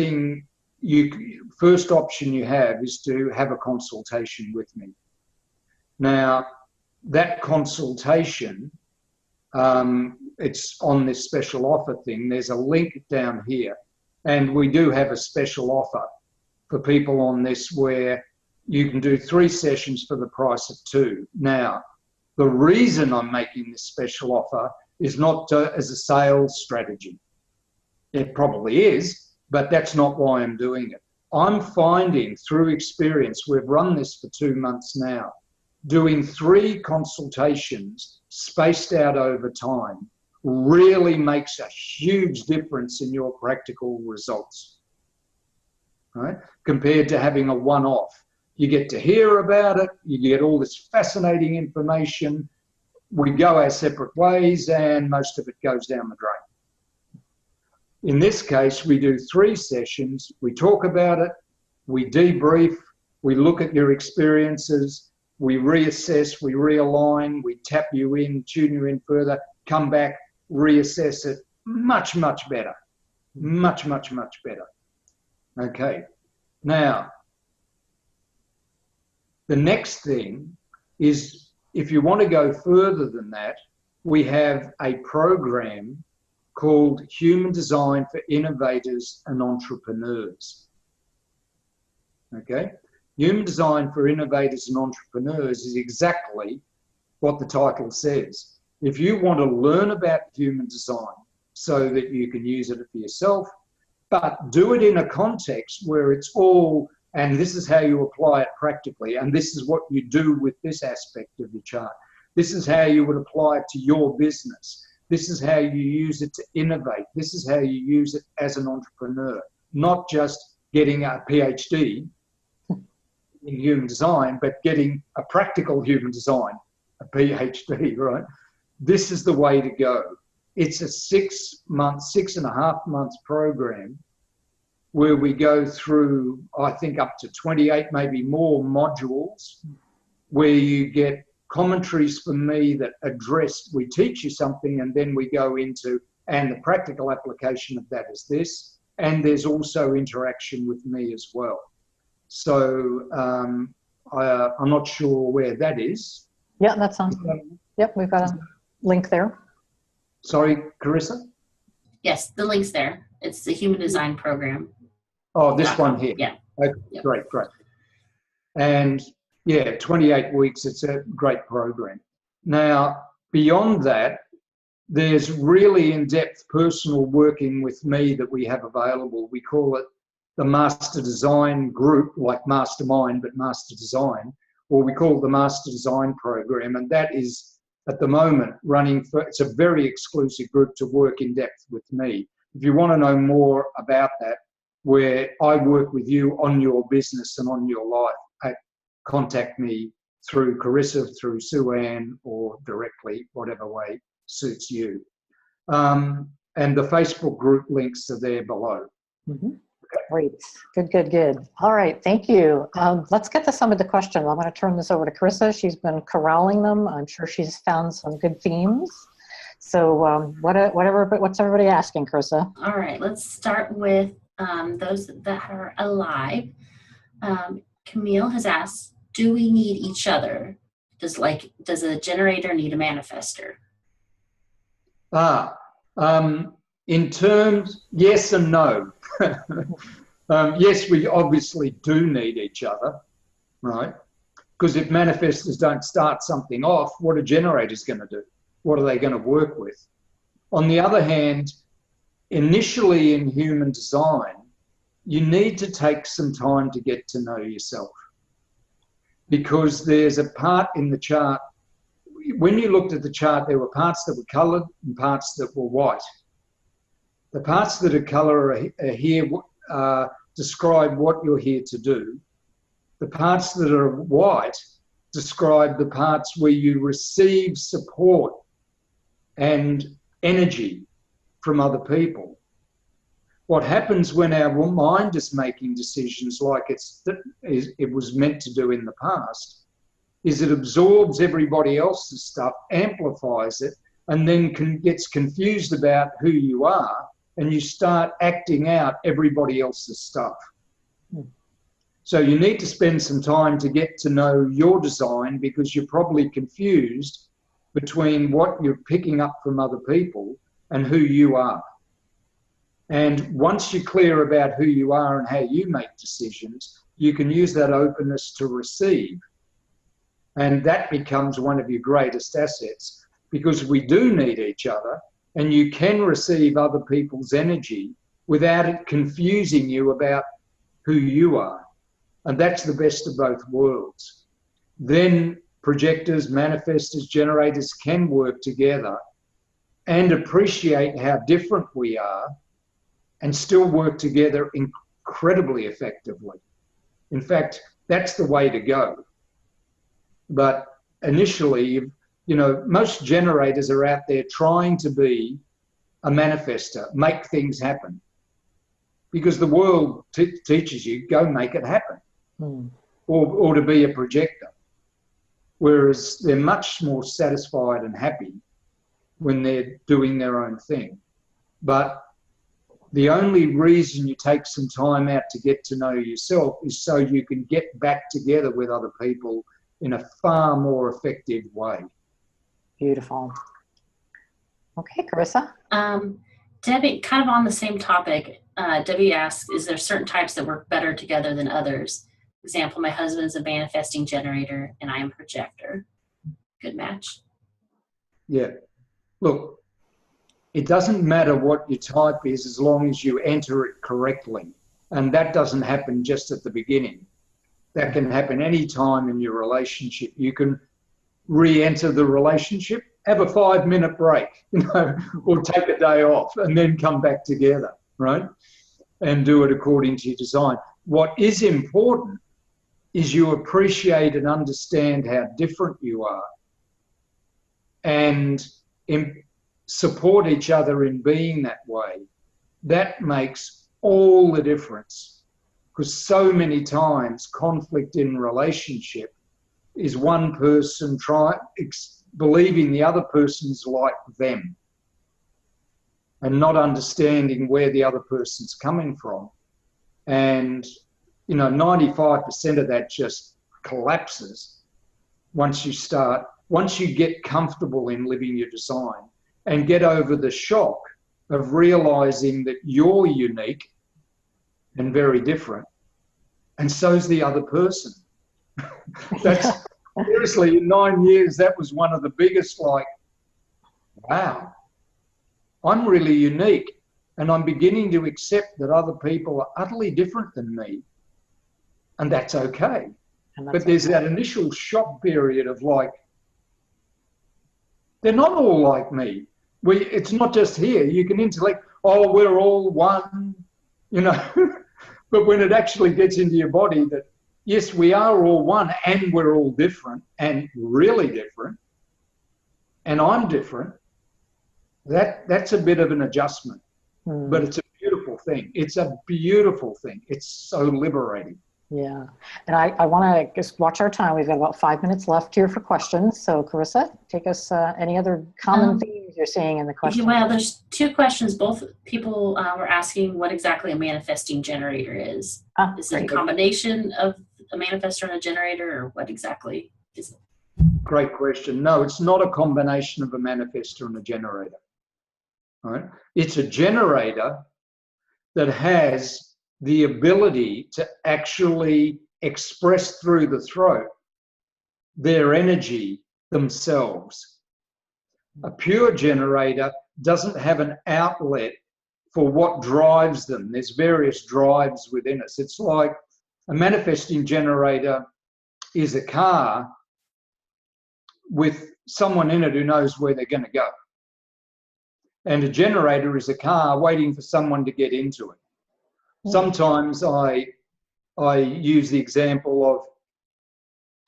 option you have is to have a consultation with me. Now, that consultation, it's on this special offer thing. There's a link down here, and we do have a special offer for people on this where you can do 3 sessions for the price of 2. Now, the reason I'm making this special offer is not as a sales strategy. It probably is, but that's not why I'm doing it. I'm finding through experience, we've run this for 2 months now, doing 3 consultations spaced out over time really makes a huge difference in your practical results, right? Compared to having a one-off. You get to hear about it, you get all this fascinating information, we go our separate ways, and most of it goes down the drain. In this case, we do 3 sessions, we talk about it, we debrief, we look at your experiences, we reassess, we realign, we tap you in, tune you in further, come back, reassess it. Much, much better. Much, much, much better. Okay. Now, the next thing is, if you want to go further than that, we have a program called Human Design for Innovators and Entrepreneurs. Okay? Human Design for Innovators and Entrepreneurs is exactly what the title says. If you want to learn about human design so that you can use it for yourself, but do it in a context where it's all and this is how you apply it practically, and this is what you do with this aspect of your chart. This is how you would apply it to your business. This is how you use it to innovate. This is how you use it as an entrepreneur, not just getting a PhD in human design, but getting a practical human design, a PhD, right? This is the way to go. It's a 6.5 months program where we go through, I think, up to 28, maybe more modules, where you get commentaries from me that address, we teach you something, and then we go into, and the practical application of that is this, and there's also interaction with me as well. So I'm not sure where that is. Yeah, that sounds good. Yep, we've got a link there. Sorry, Carissa? Yes, the link's there. It's the Human Design Program. Oh, this one here. Yeah. Okay, Yep. Great. And yeah, 28 weeks, it's a great program. Now, beyond that, there's really in-depth personal working with me that we have available. We call it the Master Design Group, like Mastermind, but Master Design, or we call it the Master Design Program. And that is, at the moment, running for, it's a very exclusive group to work in depth with me. If you want to know more about that, where I work with you on your business and on your life, contact me through Carissa, through Sue Ann, or directly, whatever way suits you. And the Facebook group links are there below. Mm-hmm. Great. Good. All right. Thank you. Let's get to some of the questions. I'm going to turn this over to Carissa. She's been corralling them. I'm sure she's found some good themes. So what's everybody asking, Carissa? All right. Let's start with those that are alive. Camille has asked, do we need each other? Does a generator need a manifester? In terms, yes and no. Yes, we obviously do need each other, right? Because if manifestors don't start something off, what are generators going to do? What are they going to work with? On the other hand, initially in human design, you need to take some time to get to know yourself, because there's a part in the chart. When you looked at the chart, there were parts that were coloured and parts that were white. The parts that are colour are here, describe what you're here to do. The parts that are white describe the parts where you receive support and energy from other people. What happens when our mind is making decisions like it was meant to do in the past is it absorbs everybody else's stuff, amplifies it, and then gets confused about who you are, and you start acting out everybody else's stuff. So you need to spend some time to get to know your design, because you're probably confused between what you're picking up from other people and who you are. And once you're clear about who you are and how you make decisions, you can use that openness to receive. And that becomes one of your greatest assets, because we do need each other, and you can receive other people's energy without it confusing you about who you are. And that's the best of both worlds. Then projectors, manifestors, generators can work together and appreciate how different we are and still work together incredibly effectively. In fact, that's the way to go. But initially, most generators are out there trying to be a manifester, make things happen. Because the world teaches you, go make it happen. Or to be a projector. Whereas they're much more satisfied and happy when they're doing their own thing. But the only reason you take some time out to get to know yourself is so you can get back together with other people in a far more effective way. Beautiful. Okay, Carissa. Debbie, kind of on the same topic, Debbie asks, is there certain types that work better together than others? Example, my husband's a manifesting generator and I am a projector. Good match. Yeah. Look, it doesn't matter what your type is as long as you enter it correctly. And that doesn't happen just at the beginning. That can happen any time in your relationship. You can re-enter the relationship, have a 5-minute break, or take a day off and then come back together, right? And do it according to your design. What is important is you appreciate and understand how different you are and support each other in being that way. That makes all the difference, because so many times conflict in relationship is one person believing the other person's like them and not understanding where the other person's coming from. And 95% of that just collapses once you get comfortable in living your design and get over the shock of realizing that you're unique and very different, and so's the other person. That's seriously, in 9 years, that was one of the biggest, wow, I'm really unique, and I'm beginning to accept that other people are utterly different than me, and that's okay. But there's that initial shock period of they're not all like me. It's not just here. You can intellect, oh, we're all one, but when it actually gets into your body that, yes, we are all one and we're all different and really different, and I'm different, that's a bit of an adjustment. But it's a beautiful thing. It's a beautiful thing. It's so liberating. Yeah. And I want to just watch our time. We've got about 5 minutes left here for questions. So Carissa, take us any other common themes you're seeing in the questions? Well, there's 2 questions. Both people were asking what exactly a manifesting generator is. Is it a combination of a manifestor and a generator, or what exactly is it? Great question. No, it's not a combination of a manifestor and a generator. Right? It's a generator that has the ability to actually express through the throat their energy themselves. A pure generator doesn't have an outlet for what drives them. There's various drives within us. It's like a manifesting generator is a car with someone in it who knows where they're going to go. And a generator is a car waiting for someone to get into it. Sometimes I use the example of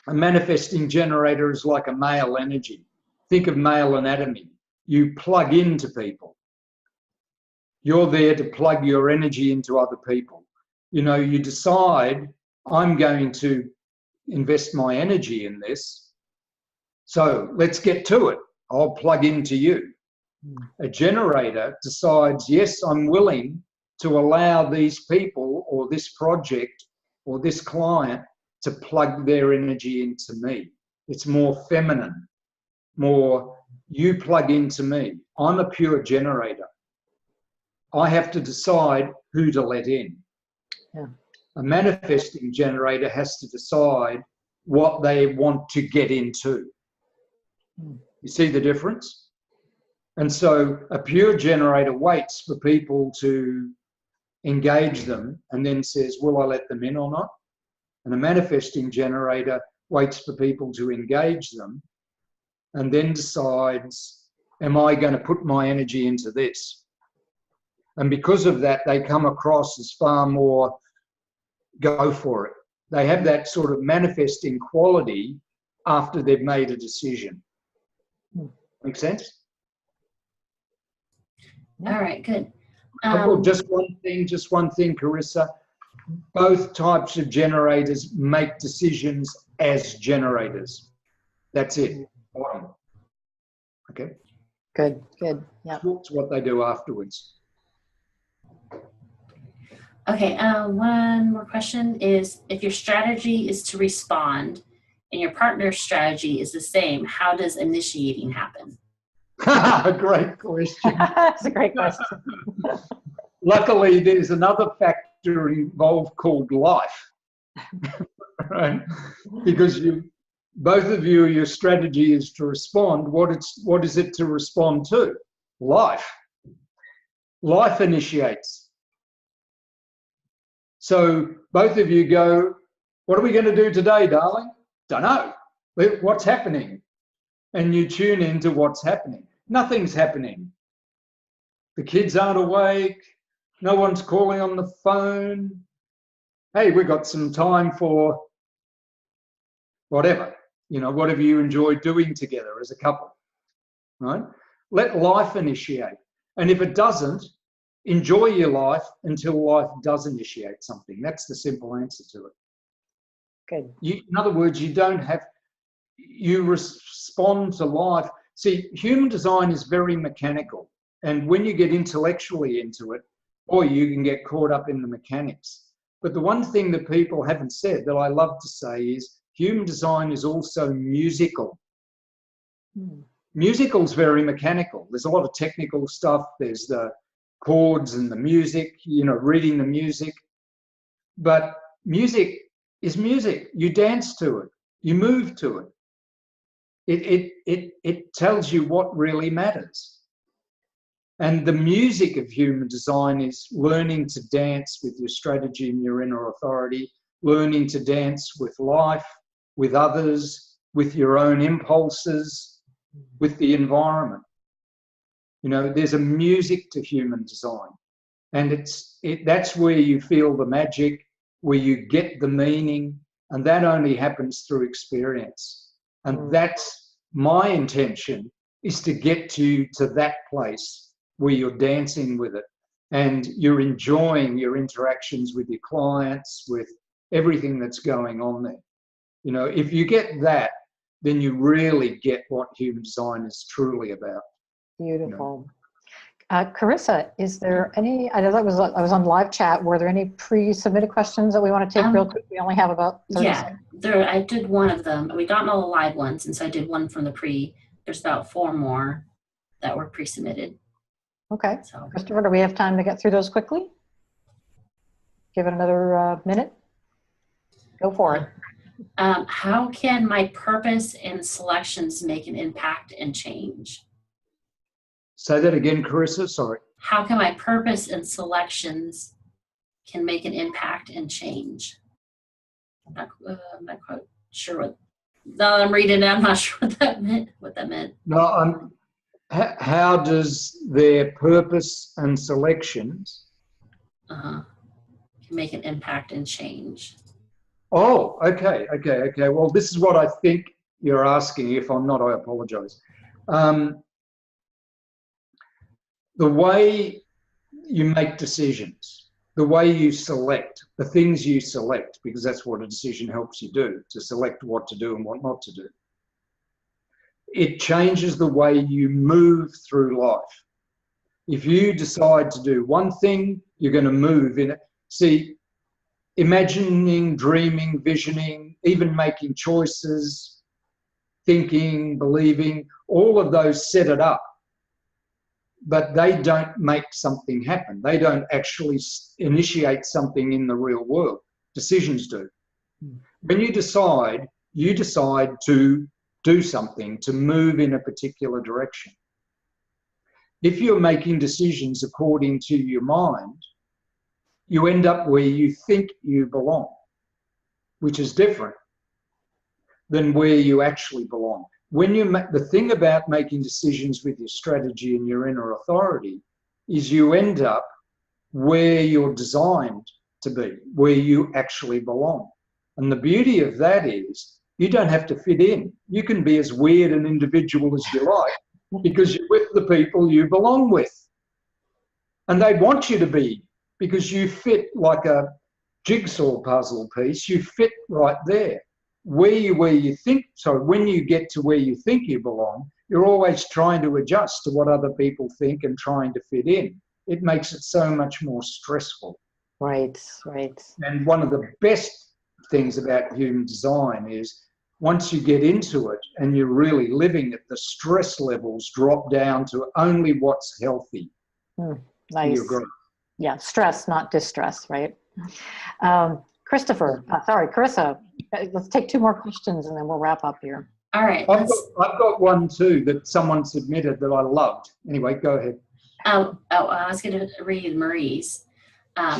a manifesting generator is like a male energy. Think of male anatomy. You plug into people. You're there to plug your energy into other people. You decide, I'm going to invest my energy in this, so let's get to it. I'll plug into you. A generator decides, yes, I'm willing to allow these people or this project or this client to plug their energy into me. It's more feminine, more you plug into me. I'm a pure generator. I have to decide who to let in. Yeah. A manifesting generator has to decide what they want to get into. You see the difference? And so a pure generator waits for people to engage them and then says, will I let them in or not? And a manifesting generator waits for people to engage them and then decides, am I going to put my energy into this? And because of that, they come across as far more go for it. They have that sort of manifesting quality after they've made a decision. Make sense? All right, good. Just one thing, Carissa. Both types of generators make decisions as generators. That's it. Bottom. Okay. Good. Yeah. That's what they do afterwards. Okay, one more question is, if your strategy is to respond and your partner's strategy is the same, how does initiating happen? Great question. That's a great question. Luckily, there's another factor involved called life. Right? Because both of you, your strategy is to respond. What is it to respond to? Life. Life initiates. So both of you go, what are we going to do today, darling? Don't know. What's happening? And you tune into what's happening. Nothing's happening. The kids aren't awake. No one's calling on the phone. Hey, we've got some time for whatever, whatever you enjoy doing together as a couple, right? Let life initiate. And if it doesn't, enjoy your life until life does initiate something. That's the simple answer to it. Good. In other words, you respond to life. See, human design is very mechanical. And when you get intellectually into it, you can get caught up in the mechanics. But the one thing that people haven't said that I love to say is human design is also musical. Musical's very mechanical. There's a lot of technical stuff. There's the chords and the music, reading the music. But music is music. You dance to it. You move to it. It tells you what really matters. And the music of human design is learning to dance with your strategy and your inner authority, learning to dance with life, with others, with your own impulses, with the environment. There's a music to human design. And that's where you feel the magic, where you get the meaning, and that only happens through experience. And that's my intention, is to get you to that place where you're dancing with it and you're enjoying your interactions with your clients, with everything that's going on there. If you get that, then you really get what human design is truly about. Beautiful. Carissa, is there any, I know I was on live chat, were there any pre-submitted questions that we want to take real quick? We only have about 30 seconds. I did one of them. We don't know the live ones, and so I did one from the pre. There's about 4 more that were pre-submitted. Okay. So, Christopher, do we have time to get through those quickly? Give it another minute. Go for it. How can my purpose and selections make an impact and change? Say that again, Carissa, sorry. How can my purpose and selections can make an impact and change? I'm not quite sure what, now I'm reading it, I'm not sure what that meant. No, how does their purpose and selections can make an impact and change? Oh, okay. Well, this is what I think you're asking. If I'm not, I apologize. The way you make decisions, the way you select, the things you select, because that's what a decision helps you do, to select what to do and what not to do. It changes the way you move through life. If you decide to do one thing, you're going to move in it. See, imagining, dreaming, visioning, even making choices, thinking, believing, all of those set it up. But they don't make something happen. They don't actually initiate something in the real world. Decisions do. When you decide to do something, to move in a particular direction. If you're making decisions according to your mind, you end up where you think you belong, which is different than where you actually belong. When you the thing about making decisions with your strategy and your inner authority is you end up where you're designed to be, where you actually belong. And the beauty of that is you don't have to fit in. You can be as weird an individual as you like because you're with the people you belong with. And they want you to be, because you fit like a jigsaw puzzle piece. You fit right there. When you get to where you think you belong, you're always trying to adjust to what other people think and trying to fit in. It makes it so much more stressful. Right. And one of the best things about human design is once you get into it and you're really living it, the stress levels drop down to only what's healthy. Nice. Yeah, stress, not distress, right? Carissa, let's take 2 more questions and then we'll wrap up here. All right. I've got one too that someone submitted that I loved. Anyway, go ahead. I was going to read Marie's.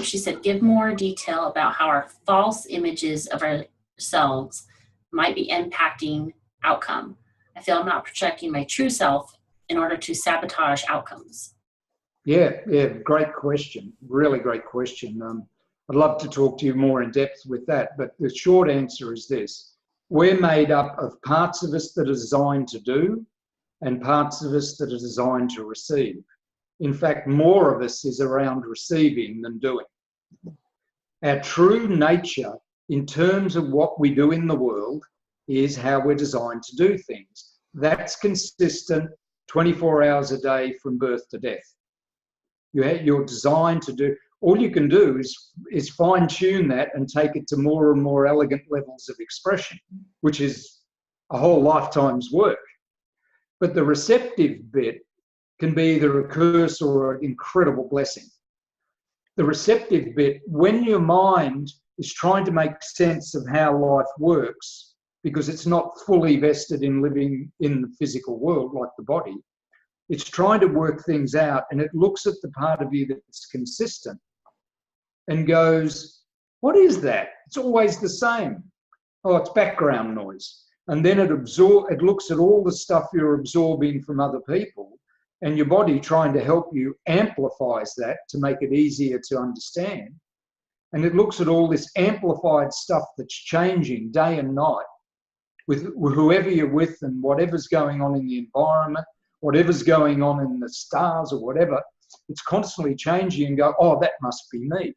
She said, give more detail about how our false images of ourselves might be impacting outcome. I feel I'm not projecting my true self in order to sabotage outcomes. Yeah, great question. Really great question. I'd love to talk to you more in depth with that, but the short answer is this. We're made up of parts of us that are designed to do and parts of us that are designed to receive. In fact, more of us is around receiving than doing. Our true nature, in terms of what we do in the world, is how we're designed to do things. That's consistent 24 hours a day from birth to death. You're designed to do, all you can do is fine-tune that and take it to more and more elegant levels of expression, which is a whole lifetime's work. But the receptive bit can be either a curse or an incredible blessing. The receptive bit, when your mind is trying to make sense of how life works, because it's not fully vested in living in the physical world like the body, it's trying to work things out, and it looks at the part of you that's consistent and goes, what is that? It's always the same. Oh, it's background noise. And then it looks at all the stuff you're absorbing from other people, and your body trying to help you amplifies that to make it easier to understand. And it looks at all this amplified stuff that's changing day and night with whoever you're with and whatever's going on in the environment, whatever's going on in the stars or whatever. It's constantly changing and go, oh, that must be me.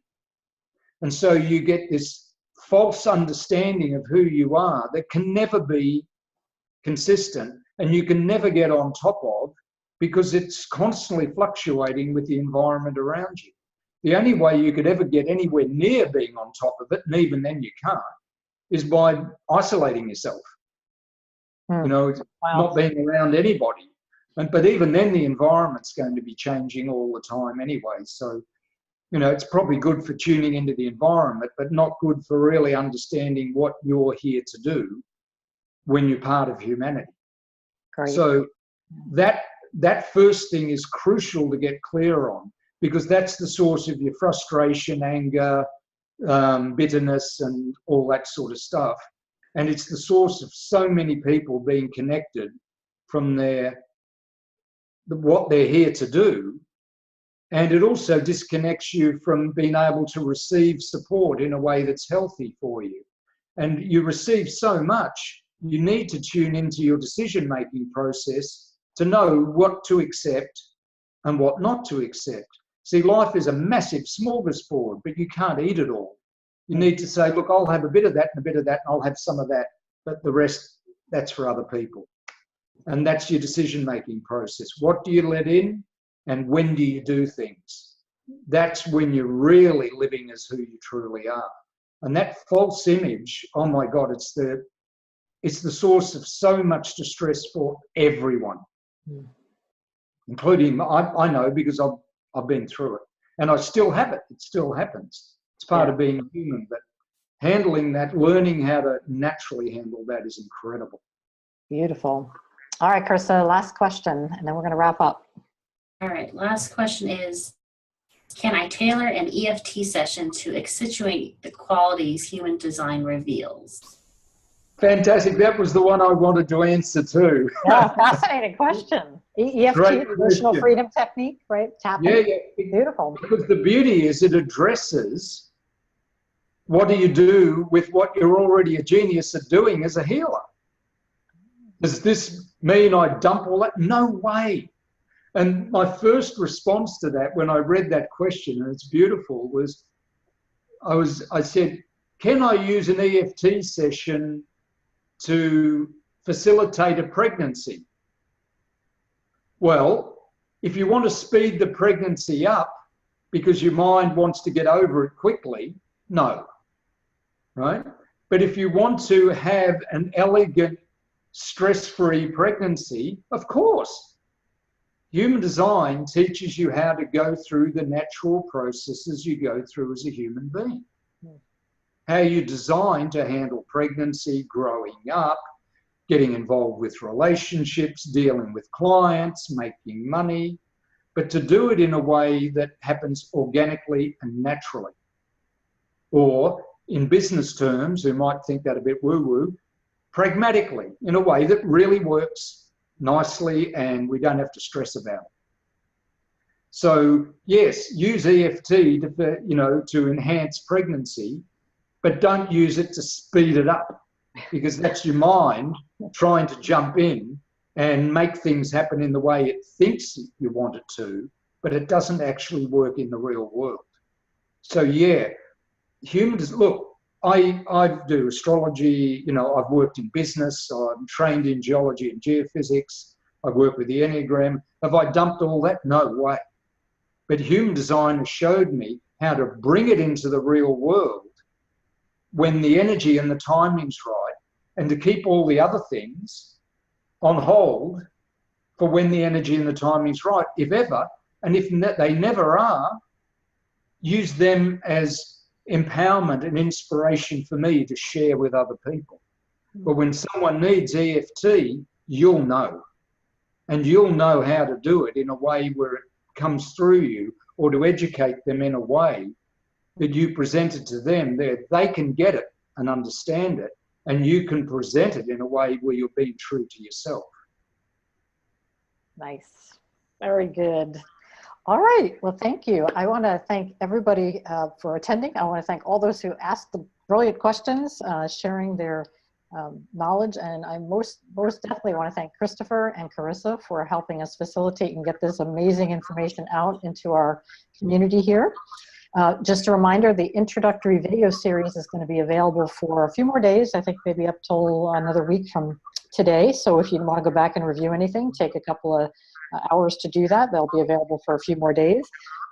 And so you get this false understanding of who you are that can never be consistent and you can never get on top of, because it's constantly fluctuating with the environment around you. The only way you could ever get anywhere near being on top of it, and even then you can't, is by isolating yourself. You know, not being around anybody. But even then the environment's going to be changing all the time anyway. So, you know, it's probably good for tuning into the environment, but not good for really understanding what you're here to do when you're part of humanity. Great. So that first thing is crucial to get clear on, because that's the source of your frustration, anger, bitterness, and all that sort of stuff. And it's the source of so many people being connected from what they're here to do. And it also disconnects you from being able to receive support in a way that's healthy for you. And you receive so much, you need to tune into your decision-making process to know what to accept and what not to accept. See, life is a massive smorgasbord, but you can't eat it all. You need to say, look, I'll have a bit of that and a bit of that, and I'll have some of that, but the rest, that's for other people. And that's your decision-making process. What do you let in, and when do you do things? That's when you're really living as who you truly are. And that false image, oh my God, it's the source of so much distress for everyone, including, I know, because I've been through it. And I still have it. It still happens. It's part of being human. But handling that, learning how to naturally handle that is incredible. Beautiful. All right, Krista, last question, and then we're going to wrap up. All right, last question is, can I tailor an EFT session to accentuate the qualities human design reveals? Fantastic. That was the one I wanted to answer too. Yeah, fascinating question. EFT, Emotional Freedom Technique, right? Tapping. Yeah. Beautiful. Because the beauty is it addresses what do you do with what you're already a genius at doing as a healer. Does this mean I dump all that? No way. And my first response to that when I read that question, and it's beautiful, was I said, can I use an EFT session to facilitate a pregnancy? Well, if you want to speed the pregnancy up because your mind wants to get over it quickly, no, right? But if you want to have an elegant, stress-free pregnancy, of course. Human design teaches you how to go through the natural processes you go through as a human being. How you're designed to handle pregnancy, growing up, getting involved with relationships, dealing with clients, making money. but to do it in a way that happens organically and naturally. Or in business terms, who might think that a bit woo-woo, pragmatically, in a way that really works nicely and we don't have to stress about it. So yes, use EFT to enhance pregnancy, but don't use it to speed it up, because that's your mind trying to jump in and make things happen in the way it thinks you want it to, but it doesn't actually work in the real world. So yeah, humans, look, I do astrology, I've worked in business, I'm trained in geology and geophysics, I've worked with the Enneagram. Have I dumped all that? No way. But human design has showed me how to bring it into the real world when the energy and the timing's right, and to keep all the other things on hold for when the energy and the timing's right, if ever. And if they never are, use them as empowerment and inspiration for me to share with other people. But when someone needs EFT, you'll know. And you'll know how to do it in a way where it comes through you, or to educate them in a way that you present it to them, they can get it and understand it, and you can present it in a way where you're being true to yourself. Nice. Very good. All right. Well, thank you. I want to thank everybody for attending. I want to thank all those who asked the brilliant questions, sharing their knowledge. And I most definitely want to thank Christopher and Carissa for helping us facilitate and get this amazing information out into our community here. Just a reminder, the introductory video series is going to be available for a few more days, I think maybe up till another week from today. So if you want to go back and review anything, take a couple of hours to do that. They'll be available for a few more days.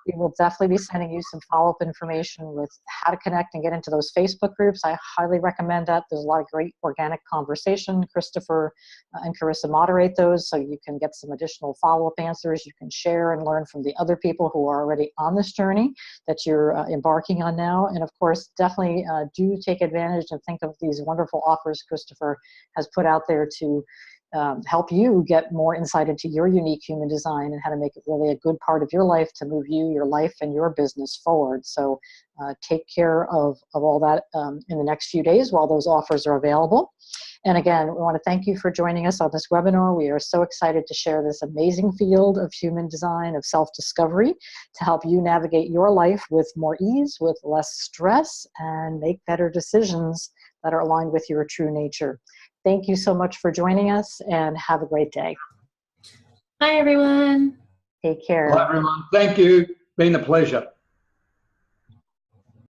We will definitely be sending you some follow-up information with how to connect and get into those Facebook groups. I highly recommend that. There's a lot of great organic conversation. Christopher and Carissa moderate those, so you can get some additional follow-up answers. You can share and learn from the other people who are already on this journey that you're embarking on now. And of course, definitely do take advantage and think of these wonderful offers Christopher has put out there to help you get more insight into your unique human design and how to make it really a good part of your life to move you, your life, and your business forward. So take care of all that in the next few days while those offers are available. And again, we want to thank you for joining us on this webinar. We are so excited to share this amazing field of human design, of self-discovery, to help you navigate your life with more ease, with less stress, and make better decisions that are aligned with your true nature. Thank you so much for joining us, and have a great day. Bye, everyone. Take care. Bye, everyone. Thank you. Been a pleasure.